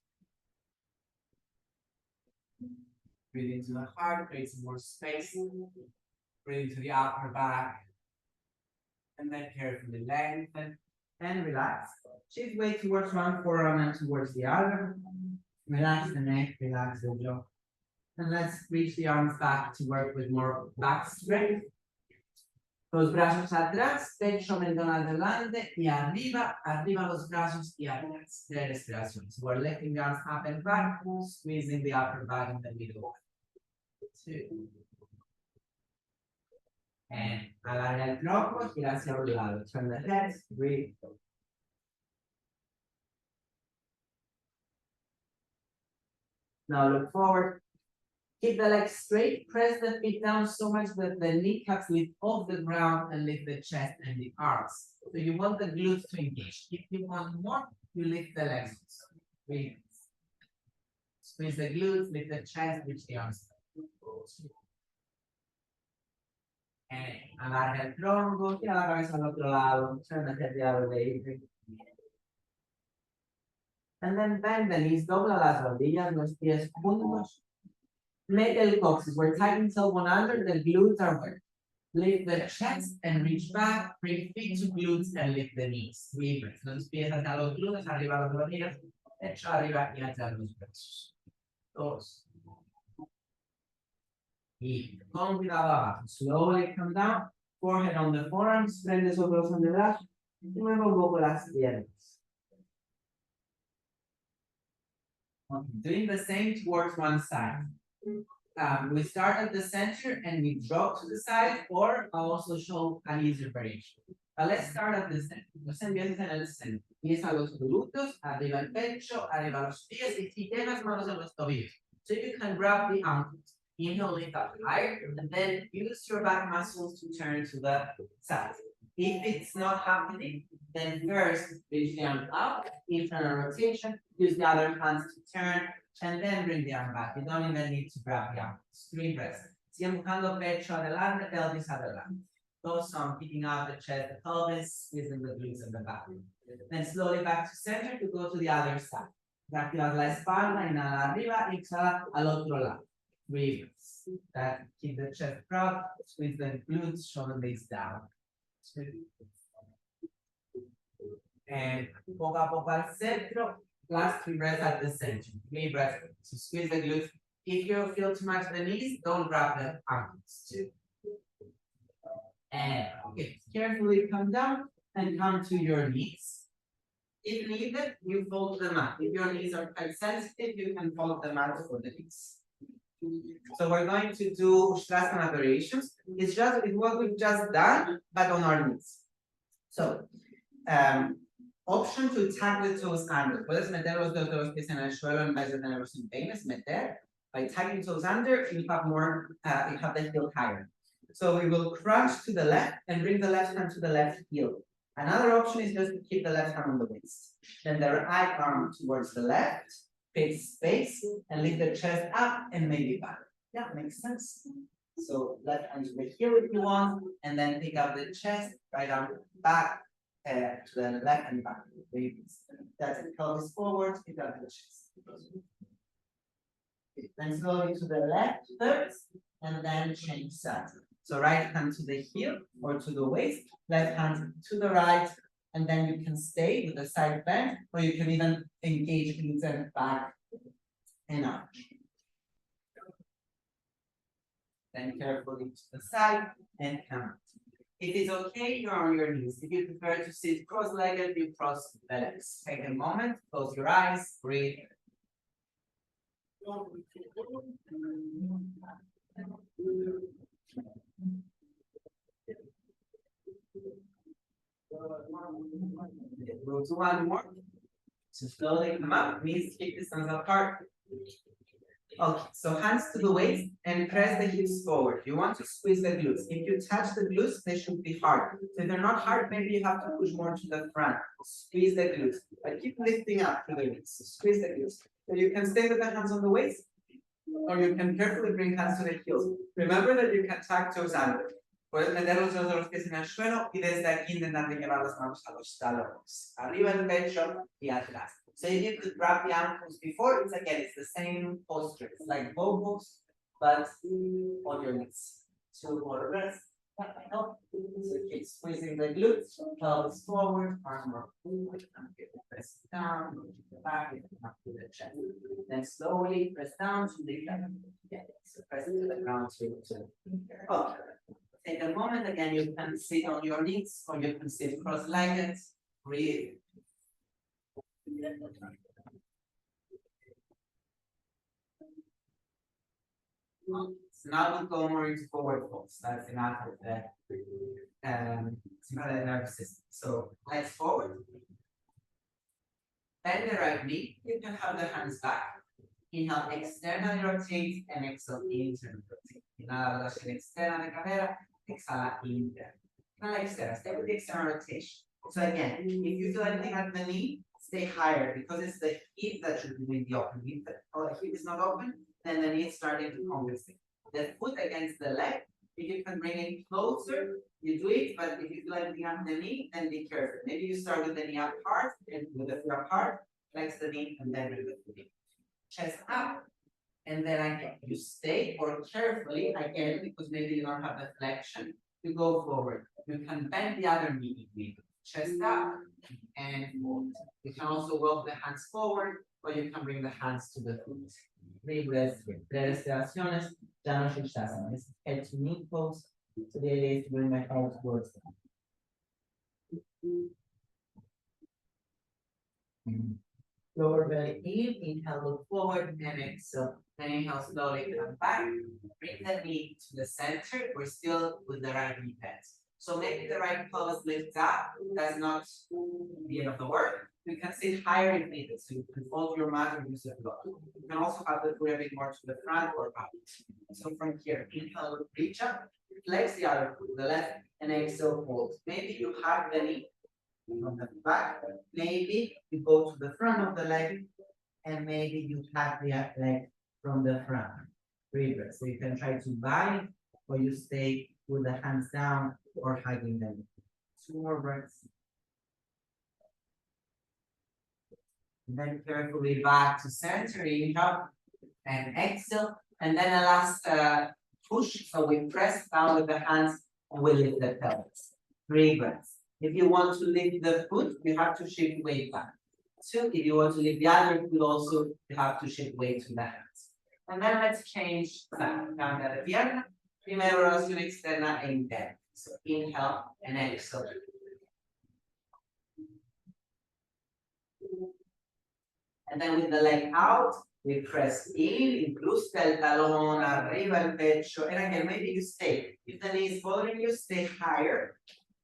Breathe into the heart, create some more space. Breathe into the upper back. And then carefully lengthen and relax. Shift weight towards one forearm and towards the other. Relax the neck, relax the jaw. And let's reach the arms back to work with more back strength. Los brazos atrás, pecho mentón adelante y arriba, arriba los brazos y atrás. 3 respiraciones. We're lifting the arms up and back, squeezing the upper back in the middle. 2. And alarga el tronco, gira hacia un lado. Turn the head, breathe. Now look forward. Keep the legs straight, press the feet down so much that the kneecaps lift off the ground and lift the chest and the arms. So you want the glutes to engage. If you want more, you lift the legs. Breathe. Squeeze the glutes, lift the chest, reach the arms. And alarga el tronco, gira la cabeza al otro lado, turn the head the other way. And then bend the knees, dobla las rodillas, los pies juntos. Make el coxis, we're tight until one under, the glutes are working. Lift the chest and reach back, bring feet to glutes and lift the knees. Breathe. Los pies hacia los glúteos, arriba las rodillas, pecho arriba y hacia los brazos. 2. Y con cuidado abajo. Slowly come down, forehead on the forearms, prende sobre los antebrazos y mueve un poco las piernas. Okay, doing the same towards one side. We start at the center and we drop to the side, or I'll also show an easier variation. But let's start at the center. Los empiezas en el centro. Pies a los glúteos, arriba el pecho, arriba los pies, y si tienes manos en los tobillos. So you can grab the ankles. Inhale, lift up higher, and then use your back muscles to turn to the side. If it's not happening, then first reach the arm up, internal rotation, use the other hands to turn, and then bring the arm back. You don't even need to grab the ankles. 3 breaths. Sigue empujando pecho adelante, pelvis adelante. Those on keeping out the chest, the pelvis, squeezing the glutes and the back. Then slowly back to center to go to the other side. Reactivas la espalda, inhala arriba, exhala al otro lado. Breathe. That keep the chest proud, squeeze the glutes, shoulder blades down. And poco a poco al centro. Last 3 breaths at the center. 3 breaths to squeeze the glutes. If you feel too much the knees, don't grab the ankles. 2. And okay, carefully come down and come to your knees. If needed, you fold the mat. If your knees are quite sensitive, you can fold the mat for the knees. So we're going to do Shavasana variations. It's what we've just done, but on our knees. So, option to tag the toes under. Puedes meter los dedos de los pies en el suelo en vez de tenerlos en peines, meter. By tagging toes under, you have more, you have the heel higher. So we will crunch to the left and bring the left hand to the left heel. Another option is just to keep the left hand on the waist. Then the right arm towards the left, face space, and lift the chest up and maybe back. Yeah, makes sense. So left hand to the heel if you want, and then pick up the chest, right arm back to the left and back. That's it. Pelvis forward, pick up the chest. Then slowly to the left first, and then change sides. So right hand to the heel or to the waist, left hand to the right, and then you can stay with the side bend, or you can even engage glutes and back and arch. Then carefully to the side and come. If it's okay, you're on your knees. If you prefer to sit cross-legged, you cross the legs. Take a moment, close your eyes, breathe. Go to one more. So slowly come up, knees keep distance apart. Okay, so hands to the waist and press the hips forward. You want to squeeze the glutes. If you touch the glutes, they should be hard. So if they're not hard, maybe you have to push more to the front. Squeeze the glutes. But keep lifting up through the knees. Squeeze the glutes. So you can stay with the hands on the waist, or you can carefully bring hands to the heels. Remember that you can tag toes under. Puedes meter los dedos de los pies en el suelo y desde aquí intentar llevar las manos a los talones. Arriba el pecho y atrás. So if you could grab the ankles before, it's the same posture. It's like bobos, but on your knees. 2 more breaths. So keep squeezing the glutes, pelvis forward, arm more forward, press down, back, up to the chest. Then slowly press down to the left. So press it to the ground to okay. Take a moment again, you can sit on your knees or you can sit cross-legged, breathe. So now we go more into forward folds. That's enough of the sympathetic nervous system. So legs forward. Bend the right knee. You can have the hands back. Inhale, externally rotate, and exhale, internally rotate. Inhala, rotación externa de cadera, exhala, interna. Inhala, externa, stay with the external rotation. So again, if you feel anything at the knee, stay higher because it's the hip that should be with the open. If the hip is not open, then the knee is starting to compensate. The foot against the leg, if you can bring it closer, you do it, but if you feel anything at the knee, then be careful. Maybe you start with the knee apart, and with the foot apart, flex the knee, and then bring the foot in. Chest up, and then again, you stay or carefully again, because maybe you don't have the flexion, you go forward. You can bend the other knee with chest up and forward. You can also walk the hands forward, or you can bring the hands to the foot. 3 breaths, 3 respiraciones, Janu Shirshasana. This is head to knee pose. So the idea is to bring my head towards them. Lower belly in, inhale, look forward, and exhale. Then inhale, slowly come back. Bring the knee to the center. We're still with the right knee bent. So maybe the right pelvis lifts up. That's not the end of the work. You can sit higher if needed. So you can fold your mat or use the floor. You can also have the foot a bit more to the front or up. So from here, inhale, reach up, flex the other foot, the left, and exhale, fold. Maybe you have the knee from the back, maybe you go to the front of the leg, and maybe you have the leg from the front. Breathe. So you can try to bind, or you stay with the hands down or hugging them. 2 more breaths. And then carefully back to center, inhale and exhale, and then a last push. So we press down with the hands and we lift the pelvis. 3 breaths. If you want to lift the foot, you have to shift weight back. 2, if you want to lift the other foot also, you have to shift weight to the hands. And then let's change that. Cambia de pierna. Primero rotación externa e interna. So inhale and exhale. And then with the leg out, we press in, inclusta el talón, arriba el pecho. And again, maybe you stay. If the knee is bothering you, stay higher.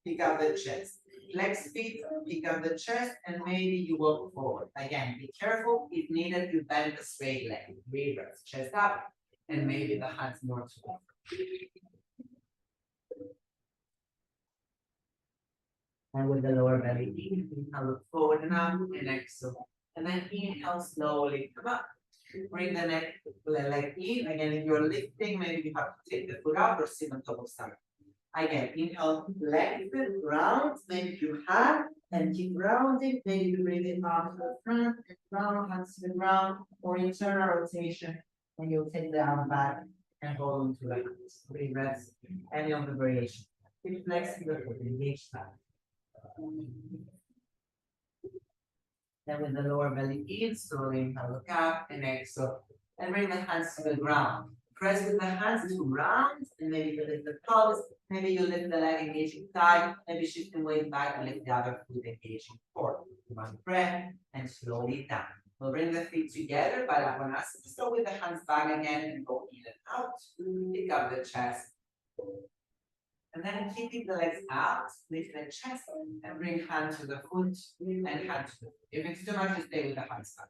Pick up the chest. Flex feet, pick up the chest, and maybe you walk forward. Again, be careful. If needed, you bend the straight leg. Reverse, chest up, and maybe the hands more to the and with the lower belly in, inhale, look forward and up, and exhale. And then inhale, slowly come up. Bring the neck, the leg in. Again, if you're lifting, maybe you have to take the foot out or sit on top of stomach. Again, inhale, lengthen, round, maybe you have, and keep rounding. Maybe you bring it arms to the front, and round, hands to the ground, or internal rotation, and you'll take the arm back and hold on to the hands. 3 breaths, any of the variation. Keep flexing the foot, engage that. Then with the lower belly in, slowly inhale, look up, and exhale, and bring the hands to the ground. Press with the hands to round, and maybe you lift the pelvis, maybe you lift the leg engaging thigh, maybe shifting weight back and lift the other foot engaging forward. 1 breath, and slowly down. We'll bring the feet together, Balasana. So with the hands back again, and go in and out. Pick up the chest. And then keeping the legs out, lift the chest, and bring hand to the foot, and hand to the foot. If it's too much, you stay with the hands back.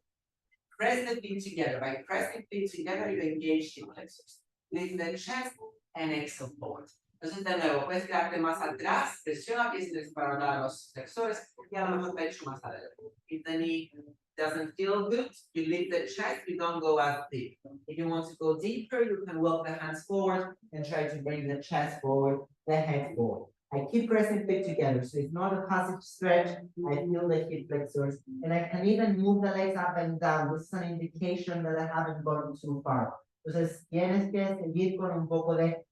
Press the feet together. By pressing feet together, you engage hip flexors. Lift the chest and exhale forward. Entonces, de nuevo, puedes quedarte más atrás, presiona pies y para los flexores, y a lo mejor pecho más adelante. If the knee doesn't feel good, you lift the chest, you don't go as deep. If you want to go deeper, you can walk the hands forward and try to bring the chest forward, the head forward. I keep pressing feet together, so it's not a passive stretch. I feel the hip flexors, and I can even move the legs up and down. This is an indication that I haven't gone too far. Entonces, tienes que seguir con un poco de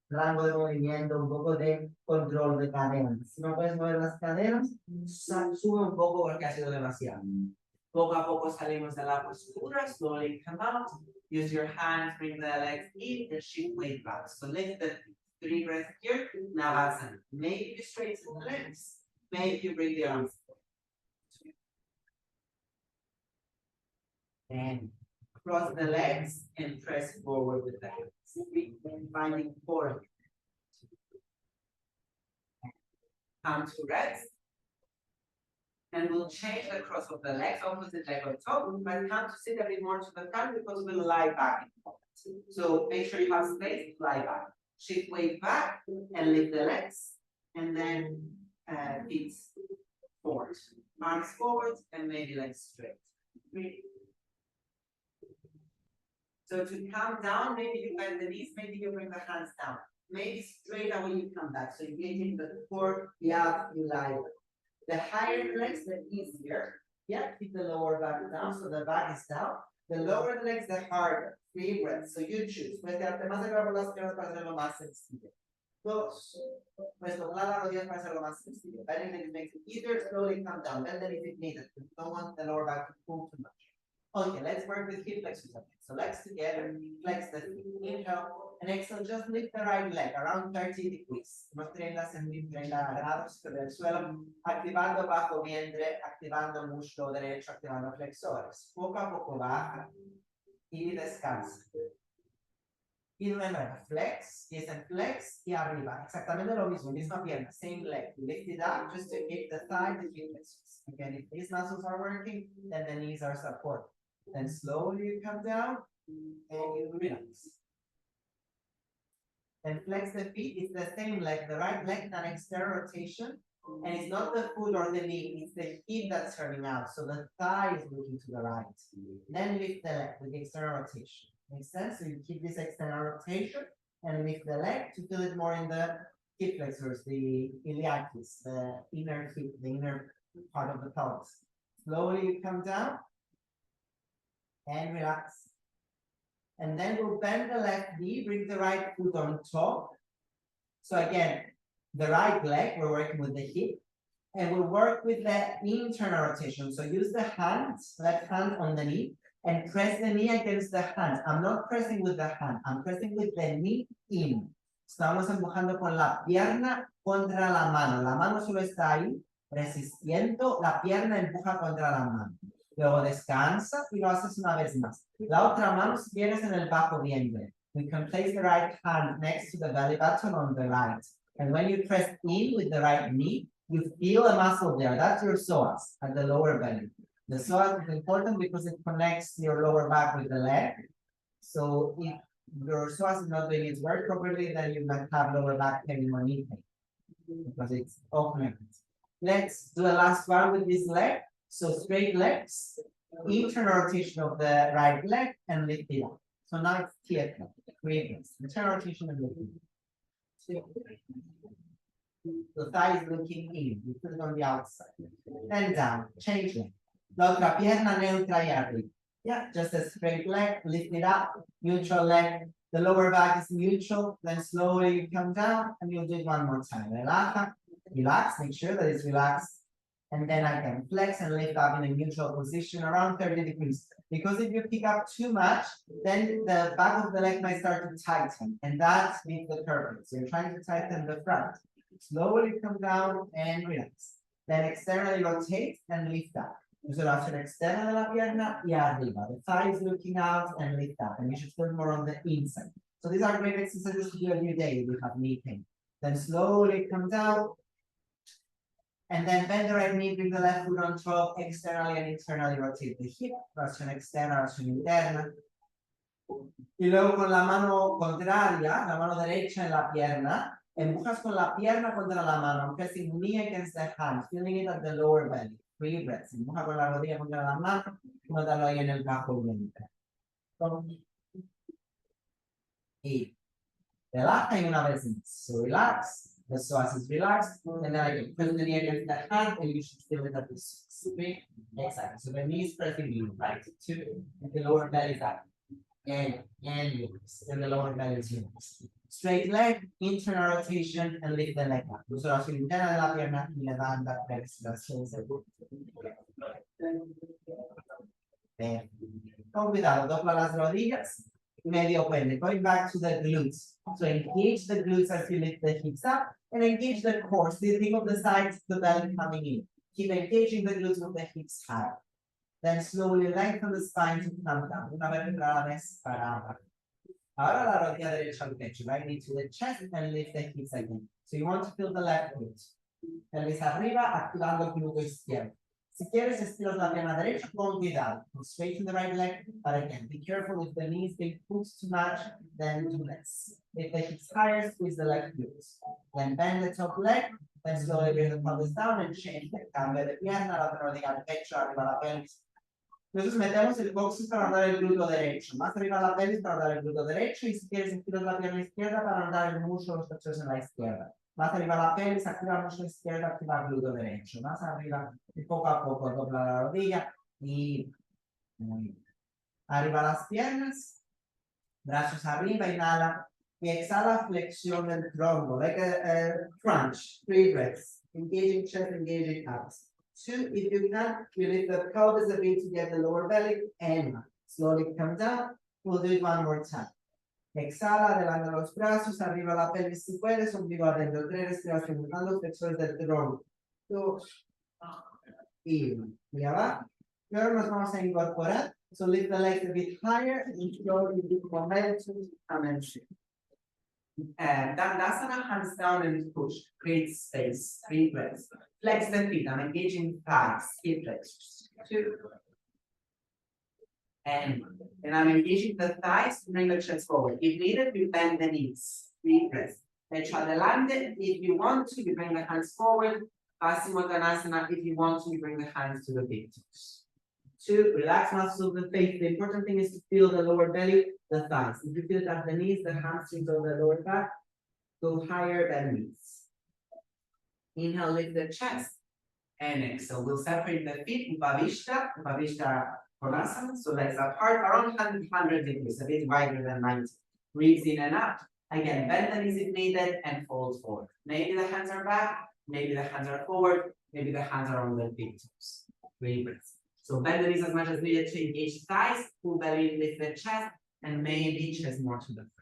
rango de movimiento, un poco de control de caderas. Si no puedes mover las caderas, sube un poco porque ha sido demasiado. Poco a poco salimos de la postura, slowly come out. Use your hands, bring the legs in, and shift weight back. So lift the feet. 3 breaths here, Navasana. Maybe you straighten the legs, maybe you bring the arms. And cross the legs and press forward with the hands. Finding 4. Come to rest. And we'll change the cross of the legs, opposite leg on top. But come to sit a bit more to the front because we'll lie back. So make sure you have space, lie back. Shift weight back and lift the legs. And then feet forward. Arms forward and maybe legs straight. So to come down, maybe you bend the knees, maybe you bring the hands down. Maybe straight away you come back. So engaging the core, the up, you lie. The higher the legs, the easier. Yeah, keep the lower back down, so the back is down. The lower the legs, the harder. 3 breaths. So you choose. Puedes quedarte más arriba por las piernas para hacerlo más sencillo. 2. Puedes doblar las rodillas para hacerlo más sencillo. Bending the knees makes it easier. Slowly come down. Bend the knees if needed. You don't want the lower back to pull too much. Okay, let's work with hip flexors. So legs together, flex the feet. Inhale and exhale. Just lift the right leg around 30 degrees. Unos 30 grados sobre el suelo, activando bajo vientre, activando muslo derecho, activando flexores. Poco a poco baja y descansa. Y nuevamente, flex, y es en flex y arriba. Exactamente lo mismo, misma pierna, same leg. Lift it up just to hit the thigh, the hip flexors. Again, if these muscles are working, then the knees are supported. Then slowly you come down and you relax. And flex the feet, it's the same leg, the right leg, an external rotation. And it's not the foot or the knee, it's the hip that's turning out. So the thigh is looking to the right. Then lift the leg with the external rotation. Makes sense? So you keep this external rotation and lift the leg to feel it more in the hip flexors, the iliacus, the inner hip, the inner part of the pelvis. Slowly you come down and relax. And then we'll bend the left knee, bring the right foot on top. So again, the right leg, we're working with the hip, and we'll work with the internal rotation. So use the hands, left hand on the knee, and press the knee against the hand. I'm not pressing with the hand, I'm pressing with the knee in. Estamos empujando con la pierna contra la mano. La mano solo está ahí, resistiendo, la pierna empuja contra la mano. Luego descansa y lo haces una vez más. La otra mano si quieres en el bajo vientre. We can place the right hand next to the belly button on the right. And when you press in with the right knee, you feel a muscle there. That's your psoas at the lower belly. The psoas is important because it connects your lower back with the leg. So if your psoas is not doing its work properly, then you might have lower back pain or knee pain because it's all connected. Let's do the last one with this leg. So straight legs, internal rotation of the right leg and lift it up. So now it's theater, 3 breaths. Internal rotation and lift it up. The thigh is looking in, you put it on the outside. And down, change leg. La otra pierna neutra y arriba. Yeah, just a straight leg, lift it up, neutral leg. The lower back is neutral, then slowly you come down and you'll do it one more time. Relaja, relax, make sure that it's relaxed. And then I can flex and lift up in a neutral position around 30 degrees. Because if you pick up too much, then the back of the leg might start to tighten. And that means the curve. So you're trying to tighten the front. Slowly come down and relax. Then externally rotate and lift up. So that's an external de la pierna y arriba. The thigh is looking out and lift up. And you should feel more on the inside. So these are great exercises to do every day if you have knee pain. Then slowly come down. And then bend the right knee, bring the left foot on top, externally and internally rotate the hip, rotación externa, rotación interna. Y luego con la mano contraria, la mano derecha en la pierna, empujas con la pierna contra la mano. I'm pressing knee against the hand, feeling it at the lower belly. 3 breaths. Empuja con la rodilla contra la mano, nótalo ahí en el bajo vientre. Y relaja y una vez más. So relax. The psoas is relaxed, and then I can press the knee against the hand, and you should feel it at the psoas. Exactly. So the knee is pressing you, right? 2, and the lower belly is up. And release. And the lower belly is released. Straight leg, internal rotation, and lift the leg up. So la interna de la pierna y levanta, flexión. Con cuidado, dobla las rodillas. medio puente. Going back to the glutes. So engage the glutes as you lift the hips up and engage the core. So you think of the sides, the belly coming in. Keep engaging the glutes with the hips high. Then slowly lengthen the spine to come down. Una vertebra a la vez parada. Ahora la rodilla derecha al pecho, right? Into the chest and lift the hips again. So you want to feel the left glute. Pelvis arriba, activando el glúteo izquierdo. Si quieres estiras la pierna derecha con cuidado. Straighten the right leg, but again, be careful if the knees get pushed too much, then do less. If the hips higher, squeeze the leg glutes. Then bend the top leg, then slowly bring the pelvis down and change the cambio de pierna, la otra rodilla al pecho, arriba la pelvis. Entonces metemos el coxis para andar el glúteo derecho, más arriba la pelvis para andar el glúteo derecho y si quieres estiras la pierna izquierda para andar el muslo, los pechos en la izquierda. Más arriba la pelvis, activa el muslo izquierdo, activa el glúteo derecho. Más arriba y poco a poco dobla la rodilla y muy bien. Arriba las piernas, brazos arriba, inhala y exhala, flexión del tronco, like a crunch, 3 breaths, engaging chest, engaging abs. 2, if you can, you lift the pelvis a bit to get the lower belly and slowly come down. We'll do it one more time. Exhala, adelanta los brazos, arriba la pelvis si puedes, ombligo adentro, 3 respiraciones, los flexores del tronco. 2, y 1. Y abajo. Y ahora nos vamos a incorporar. So lift the legs a bit higher and slowly do momentum and shift. And Dandasana, hands down and push. Create space. 3 breaths. Flex the feet. I'm engaging thighs. Hip flexors. 2. And I'm engaging the thighs to bring the chest forward. If needed, you bend the knees. 3 breaths. Pecho adelante. If you want to, you bring the hands forward. Paschimottanasana. If you want to, you bring the hands to the big toes. 2, relax muscles of the face. The important thing is to feel the lower belly, the thighs. If you feel that the knees, the hamstrings of the lower back go higher than knees. Inhale, lift the chest. And exhale. We'll separate the feet. Upavishta Konasana. So legs apart around 100 degrees, a bit wider than 90. Ribs in and out. Again, bend the knees if needed and fold forward. Maybe the hands are back, maybe the hands are forward, maybe the hands are on the big toes. 3 breaths. So bend the knees as much as needed to engage thighs, full belly, lift the chest, and maybe chest more to the front.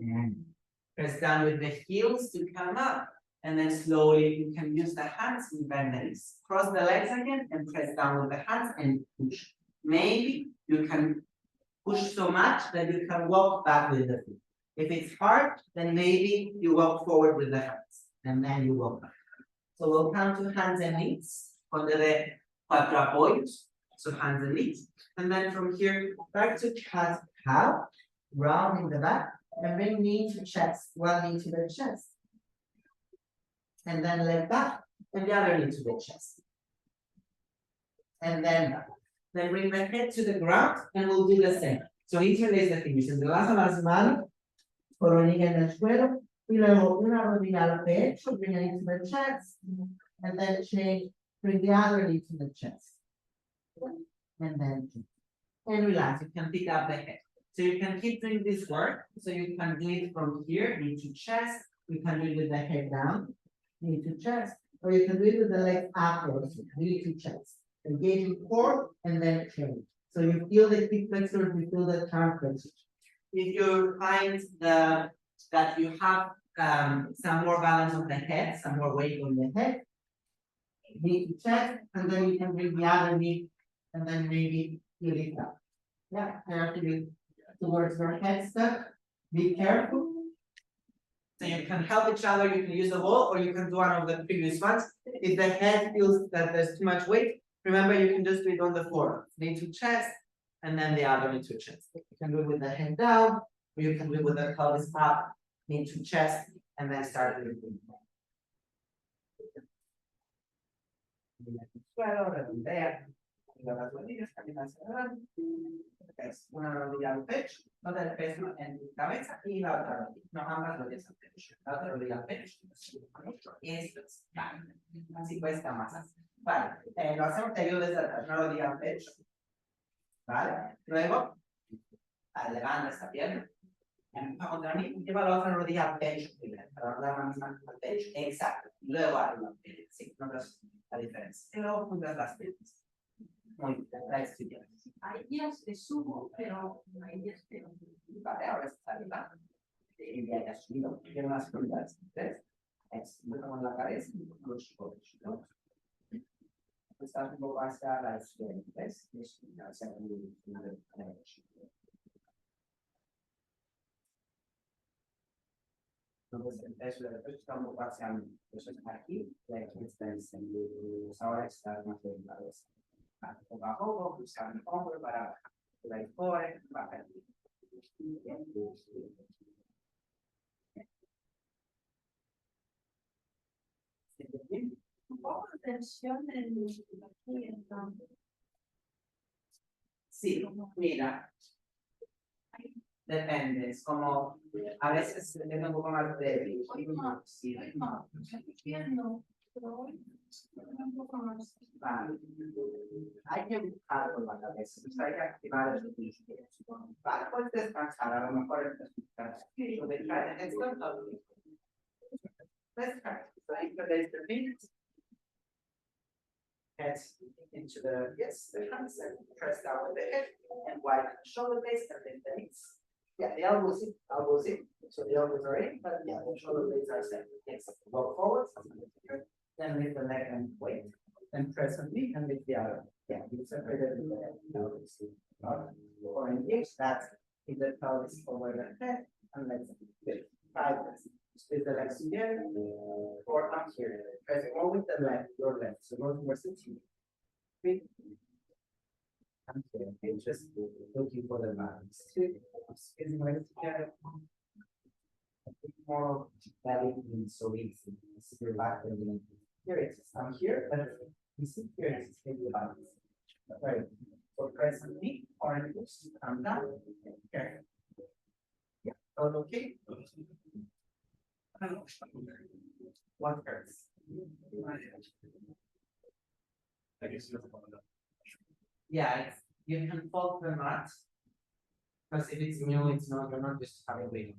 And press down with the heels to come up, and then slowly you can use the hands to bend the knees. Cross the legs again and press down with the hands and push. Maybe you can push so much that you can walk back with the feet. If it's hard, then maybe you walk forward with the hands, and then you walk back. So we'll come to hands and knees under the cuatro apoyos. So hands and knees. And then from here, back to cat cow, round in the back, and bring knee to chest, one knee to the chest. And then leg back, and the other knee to the chest. And then back. Then bring the head to the ground, and we'll do the same. So interlace the fingers, entrelaza las manos, coronilla en el suelo. Y luego una rodilla al pecho, bring it into the chest, and then change, bring the other knee to the chest. And then, and relax, you can pick up the head. So you can keep doing this work, so you can do it from here, knee to chest, you can do it with the head down, knee to chest, or you can do it with the legs upwards, knee to chest. Engaging core, and then change. So you feel the hip flexors, you feel the calf flexors. If you find that you have some more balance on the head, some more weight on the head, knee to chest, and then you can bring the other knee, and then maybe you lift up. Yeah, and after you towards your head stuck, be careful. So you can help each other, you can use the wall, or you can do one of the previous ones. If the head feels that there's too much weight, remember you can just do it on the floor. Knee to chest, and then the other knee to chest. You can do it with the head down, or you can do it with the pelvis up, knee to chest, and then start with the suelo, redondea, las rodillas, camina hacia adelante, una rodilla al pecho, nota el peso en tu cabeza y la otra rodilla, no ambas rodillas al pecho, la otra rodilla al pecho, esto es, vale, así cuesta más así. Vale, lo hacemos te ayuda desde atrás, una rodilla al pecho, vale, luego, levanta esta pierna, empuja contra mí, lleva la otra rodilla al pecho primero, para dar la misma al pecho, exacto, luego arriba, sí, notas la diferencia, y luego juntas las piernas. Muy bien, legs together. Hay días que subo, pero hay días que no. Vale, ahora está arriba. Y ya haya subido. Quiero más unidades. ¿Ves? Con la cabeza y con los shoulders, ¿no? Estás un poco hacia la izquierda, ¿ves? Es hacia la derecha. Entonces, el peso de pecho está un poco hacia mí. Eso está aquí, y aquí está el centro. Ahora está más de la cabeza. Poco a poco, cruzar el hombro para la izquierda, bajar. Un poco de tensión aquí en la. Sí, mira. Depende, es como a veces es un poco más débil. Sí, No, pero hoy un poco más. vale. Hay que buscar con la cabeza, pues hay que activar el músculo. Vale, puedes descansar, a lo mejor es descansar. So they try to extend up. Let's practice. So you put the feet. Head into the the hands and press down with the head and widen the shoulder base and then the knees. Yeah, the elbows in. So the elbows are in, but yeah, the shoulder blades are set. Yes, walk forward, then lift the leg and weight, and press on knee and lift the other. Yeah, you separated the pelvis. Or engage that in the pelvis over the head, and let's lift. 5 minutes. Squeeze the legs together, or up here. Press more with the left, your left. So go towards the team. Okay, just looking for the balance. Squeezing legs together. A bit more belly isn't so easy. It's your back and here it is. I'm here, but you see here it is the balance. Right. So press on me or in push, come down. Here. Yeah, all okay? What hurts? I guess Yeah, you can fold the mat. Because if it's new, it's not, you're not just having weight.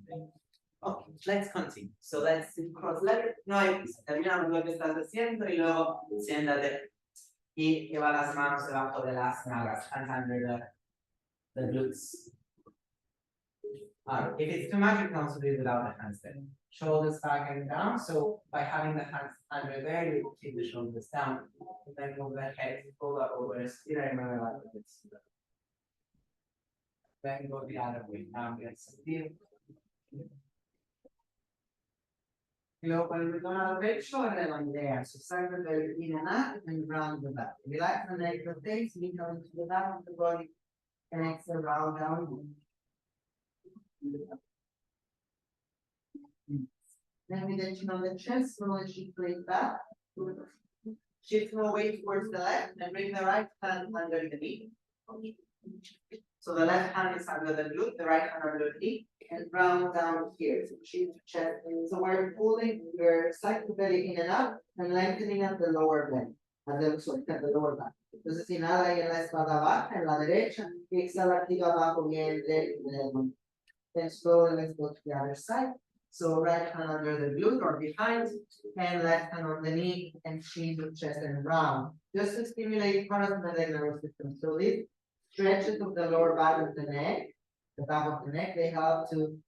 Okay, let's continue. So let's cross legged. No hay prisa. Terminamos lo que estás haciendo y luego siéntate y lleva las manos debajo de las nalgas, hands under the glutes. If it's too much, you can also do it without the hands there. Shoulders back and down. So by having the hands under there, you keep the shoulders down. And then move the head, pull that over, still remember like this. Then go the other way. Now get some feel. Y luego con el botón al pecho, redondea. So start the belly in and out and round the back. Relax the neck, rotate, lean into the back of the body, and exhale, round down. Then with the chin on the chest, slowly shift weight back. Shift more weight towards the left and bring the right hand under the knee. So the left hand is under the glute, the right hand under the knee, and round down here. So shift chest. So we're pulling your side belly in and out and lengthening up the lower belly. The lower back. Entonces inhala y en la espalda baja, en la derecha, y exhala activa abajo vientre. Then slowly let's go to the other side. So right hand under the glute or behind, and left hand on the knee, and chin to chest and round. Just to stimulate parasympathetic nervous system. So these stretches of the lower back of the neck, the back of the neck, they help to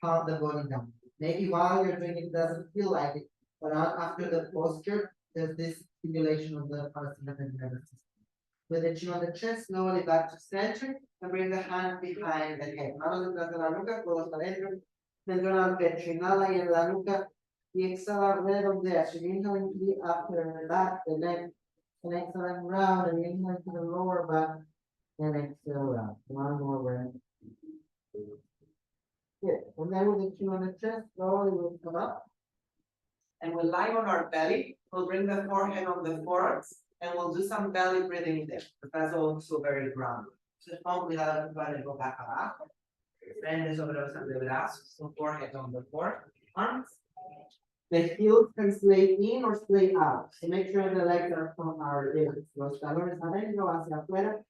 calm the body down. Maybe while you're doing it doesn't feel like it, but after the posture, there's this stimulation of the parasympathetic nervous system. With the chin on the chest, slowly back to center, and bring the hand behind the head. Manos detrás de la nuca, codos adentro. Tendón al pecho, inhala y en la nuca. Y exhala, redondea. So inhale into the upper and the back, the neck. And exhale round, and inhale into the lower back. And exhale round. One more breath. Good. And then with the chin on the chest, slowly we'll come up. And we'll lie on our belly. We'll bring the forehead on the forearms. And we'll do some belly breathing there. But that's also very grounded. So don't cuidado para go back abajo. Frente sobre los antebrazos. So forehead on the forearms. The heels can slay in or slay out. So make sure the legs are from our ribs. Los talones adentro hacia afuera,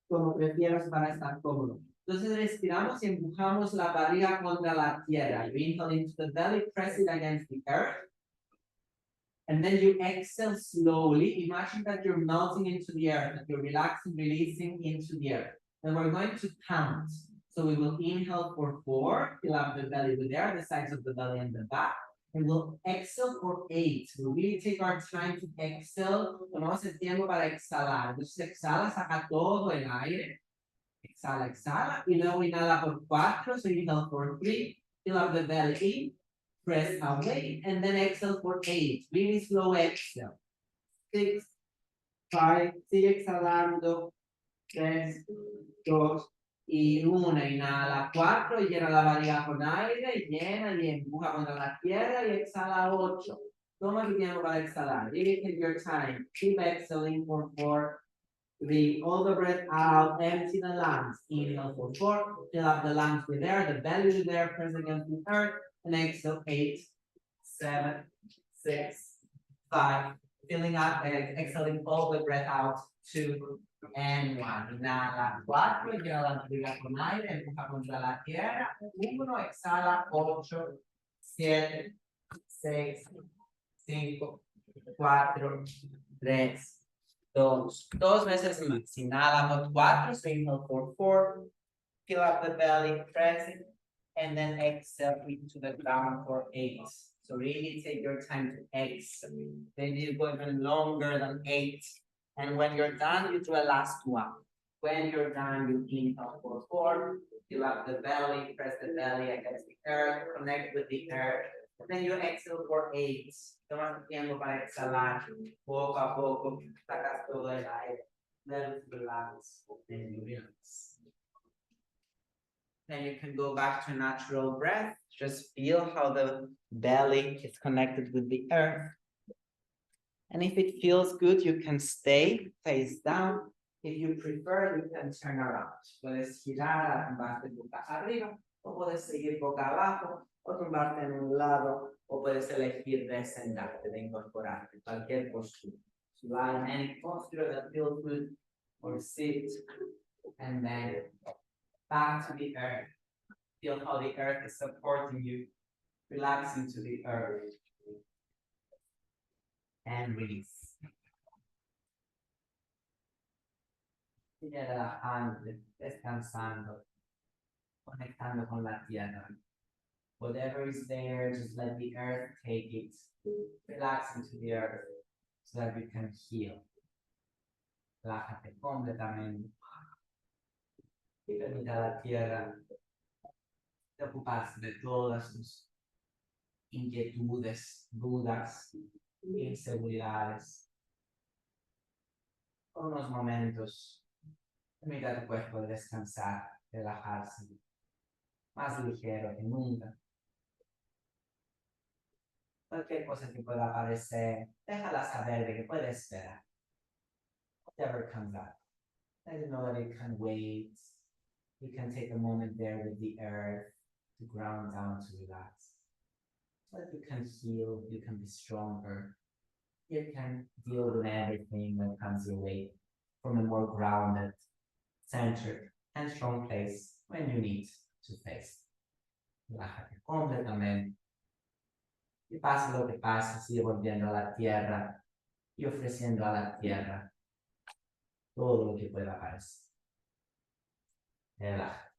como prefieras para estar cómodo. Entonces respiramos y empujamos la barriga contra la tierra. You inhale into the belly, press it against the earth. And then you exhale slowly. Imagine that you're melting into the earth, that you're relaxing, releasing into the earth. Then we're going to count. So we will inhale for 4, fill up the belly with air, the sides of the belly and the back. And we'll exhale for 8. We'll really take our time to exhale. Tomamos el tiempo para exhalar. Entonces exhala, saca todo el aire. Exhala, exhala. Y luego inhala por 4. So inhale for 3. Fill up the belly in. Press away. And then exhale for 8. Really slow exhale. 6, 5. Sigue exhalando. 3, 2, y 1, inhala 4, y llena la barriga con aire, y llena y empuja contra la tierra y exhala 8. Toma tu tiempo para exhalar. Really take your time. Keep exhaling for 4, 3. All the breath out. Empty the lungs. Inhale for 4. Fill up the lungs with air. The belly with air. Press against the earth. And exhale 8, 7, 6, 5. Filling up and exhaling all the breath out. 2 and 1. Inhala 4, llena la barriga con aire, empuja contra la tierra. 1, exhala 8, 7, 6, 5, 4, 3, 2. 2 veces más. Inhala for 4, so inhale for 4. Fill up the belly, press it, and then exhale into the ground for 8. So really take your time to exhale. Then you go even longer than 8. And when you're done, you do a last one. When you're done, you inhale for 4, fill up the belly, press the belly against the earth, connect with the earth. And then you exhale for 8. Toma tu tiempo para exhalar. Poco a poco, sacas todo el aire. Then relax, then you relax. Then you can go back to natural breath. Just feel how the belly is connected with the earth. And if it feels good, you can stay face down. If you prefer, you can turn around. Puedes girar, tumbarte boca arriba, o puedes seguir boca abajo, o tumbarte en un lado, o puedes elegir de sentarte, de incorporarte, cualquier postura. So lie in any posture that feels good, or sit, and then back to the earth. Feel how the earth is supporting you. Relax into the earth. And release. Sigue relajando, descansando, conectando con la tierra. Whatever is there, just let the earth take it. Relax into the earth so that you can heal. Relájate completamente. Y permite a la tierra de ocuparse de todas tus inquietudes, dudas, inseguridades. Por unos momentos, permite a tu cuerpo descansar, relajarse, más ligero que nunca. Cualquier cosa que pueda aparecer, déjala saber de que puede esperar. Whatever comes up, let it know that it can wait. You can take a moment there with the earth to ground down, to relax. So that you can heal, you can be stronger. You can deal with everything that comes your way from a more grounded, centered, and strong place when you need to face. Relájate completamente. Y pase lo que pase, sigue volviendo a la tierra y ofreciendo a la tierra todo lo que pueda aparecer. Relájate.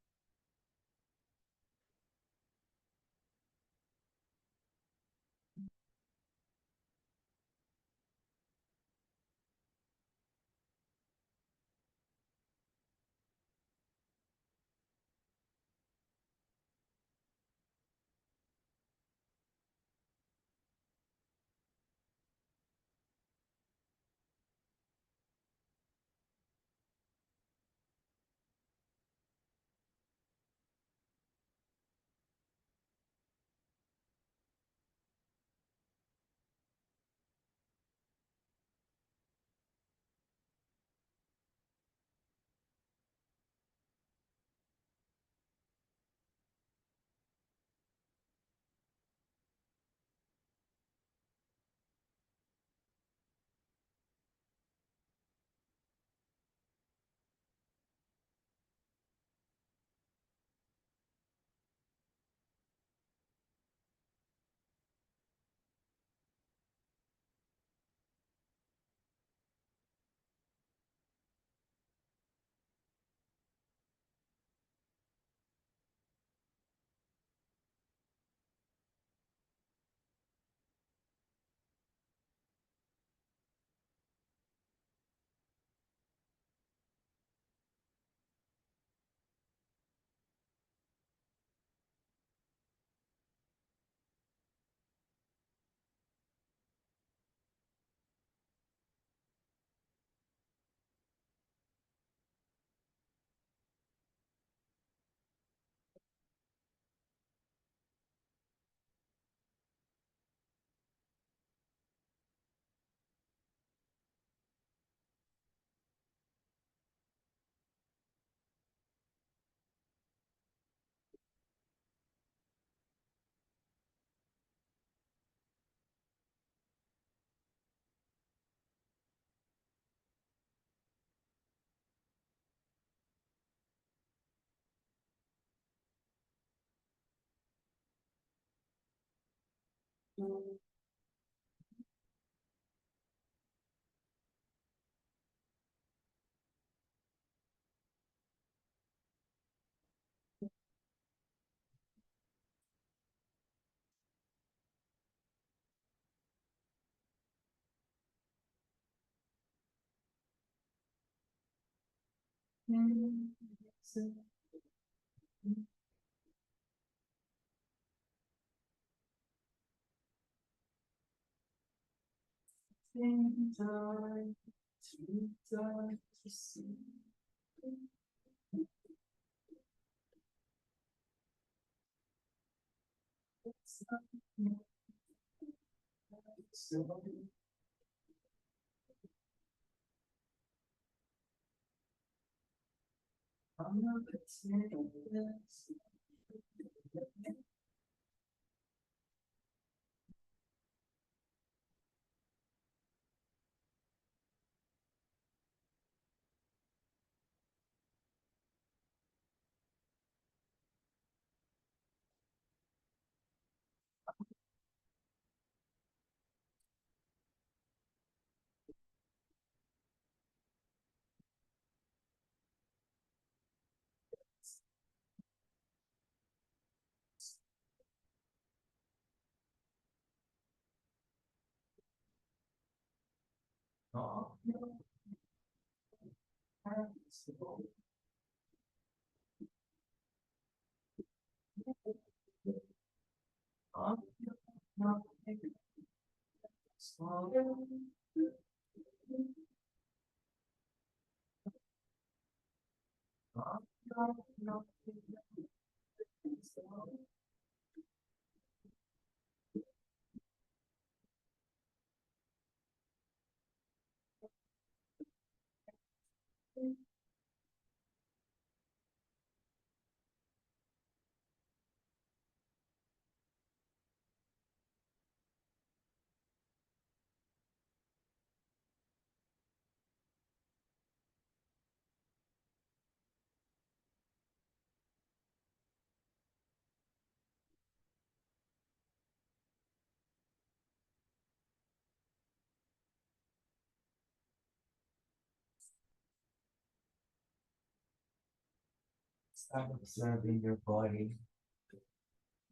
Start observing your body.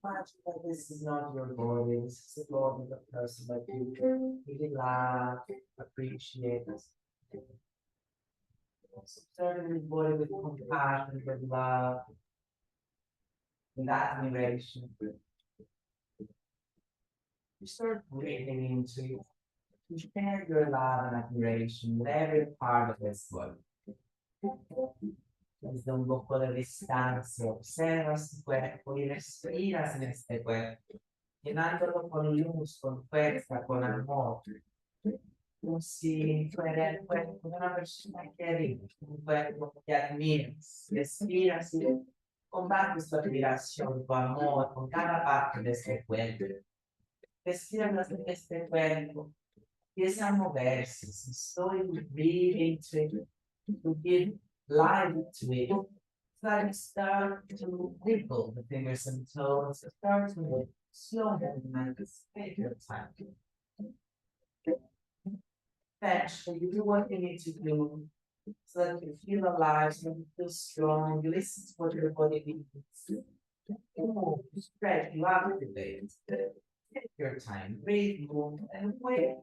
Imagine that this is not your body, this is the body of a person that you really love, appreciate. Observing your body with compassion, with love, with admiration. You start breathing into to share your love and admiration with every part of this body. Desde un poco de distancia, observas tu cuerpo y respiras en este cuerpo, llenándolo con luz, con fuerza, con amor, como si fuera el cuerpo de una persona querida, un cuerpo que admiras, respiras y compartes tu admiración, tu amor con cada parte de este cuerpo. Respiras en este cuerpo, empieza a moverse, estoy breathing to give life to it. Like start to wiggle the fingers and toes, start to slow movement, take your time. Eventually, you do what you need to do so that you feel alive, so that you feel strong, you listen to what your body needs. You stretch, you activate. Take your time, breathe, move, and wait.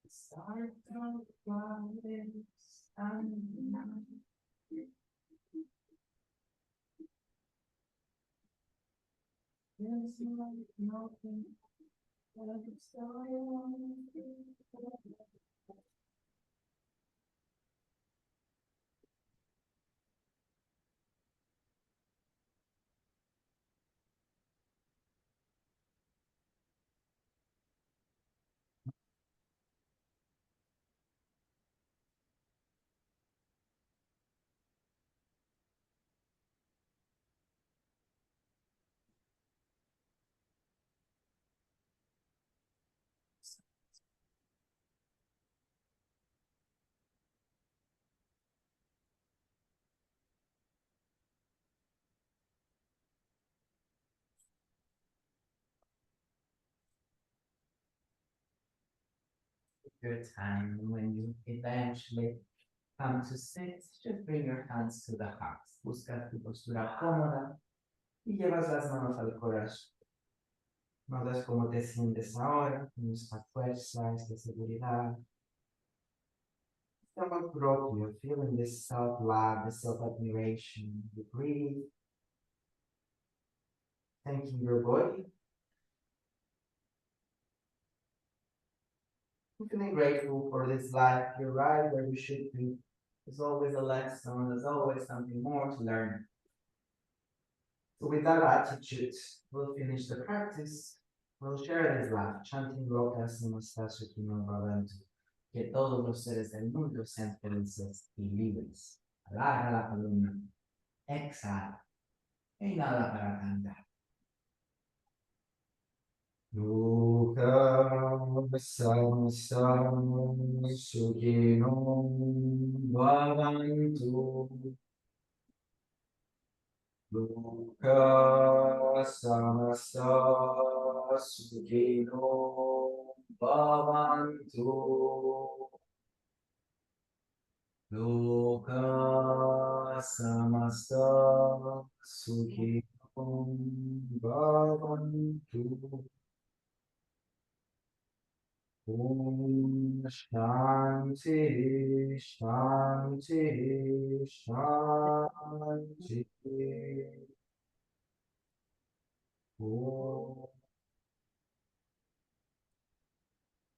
Start out flying, there's nothing like a story. your time. And when you eventually come to sit, just bring your hands to the heart. Busca tu postura cómoda y llevas las manos al corazón. Notas cómo te sientes ahora, con esta fuerza, esta seguridad. Este amor propio, feeling this self-love, this self-admiration. You breathe, thanking your body. Feeling grateful for this life. You're right where you should be. There's always a lesson, there's always something more to learn. So with that attitude, we'll finish the practice. We'll share this life, chanting Lokas Namastasu Kino Bhavantu. Que todos los seres del mundo sean felices y libres. Alarga la columna. Exhala. Inhala para cantar. Loka samsam sukhino bhavantu. Loka samasa sukhino bhavantu. Loka samasta sukhino bhavantu. Om Shanti Shanti Shanti. Om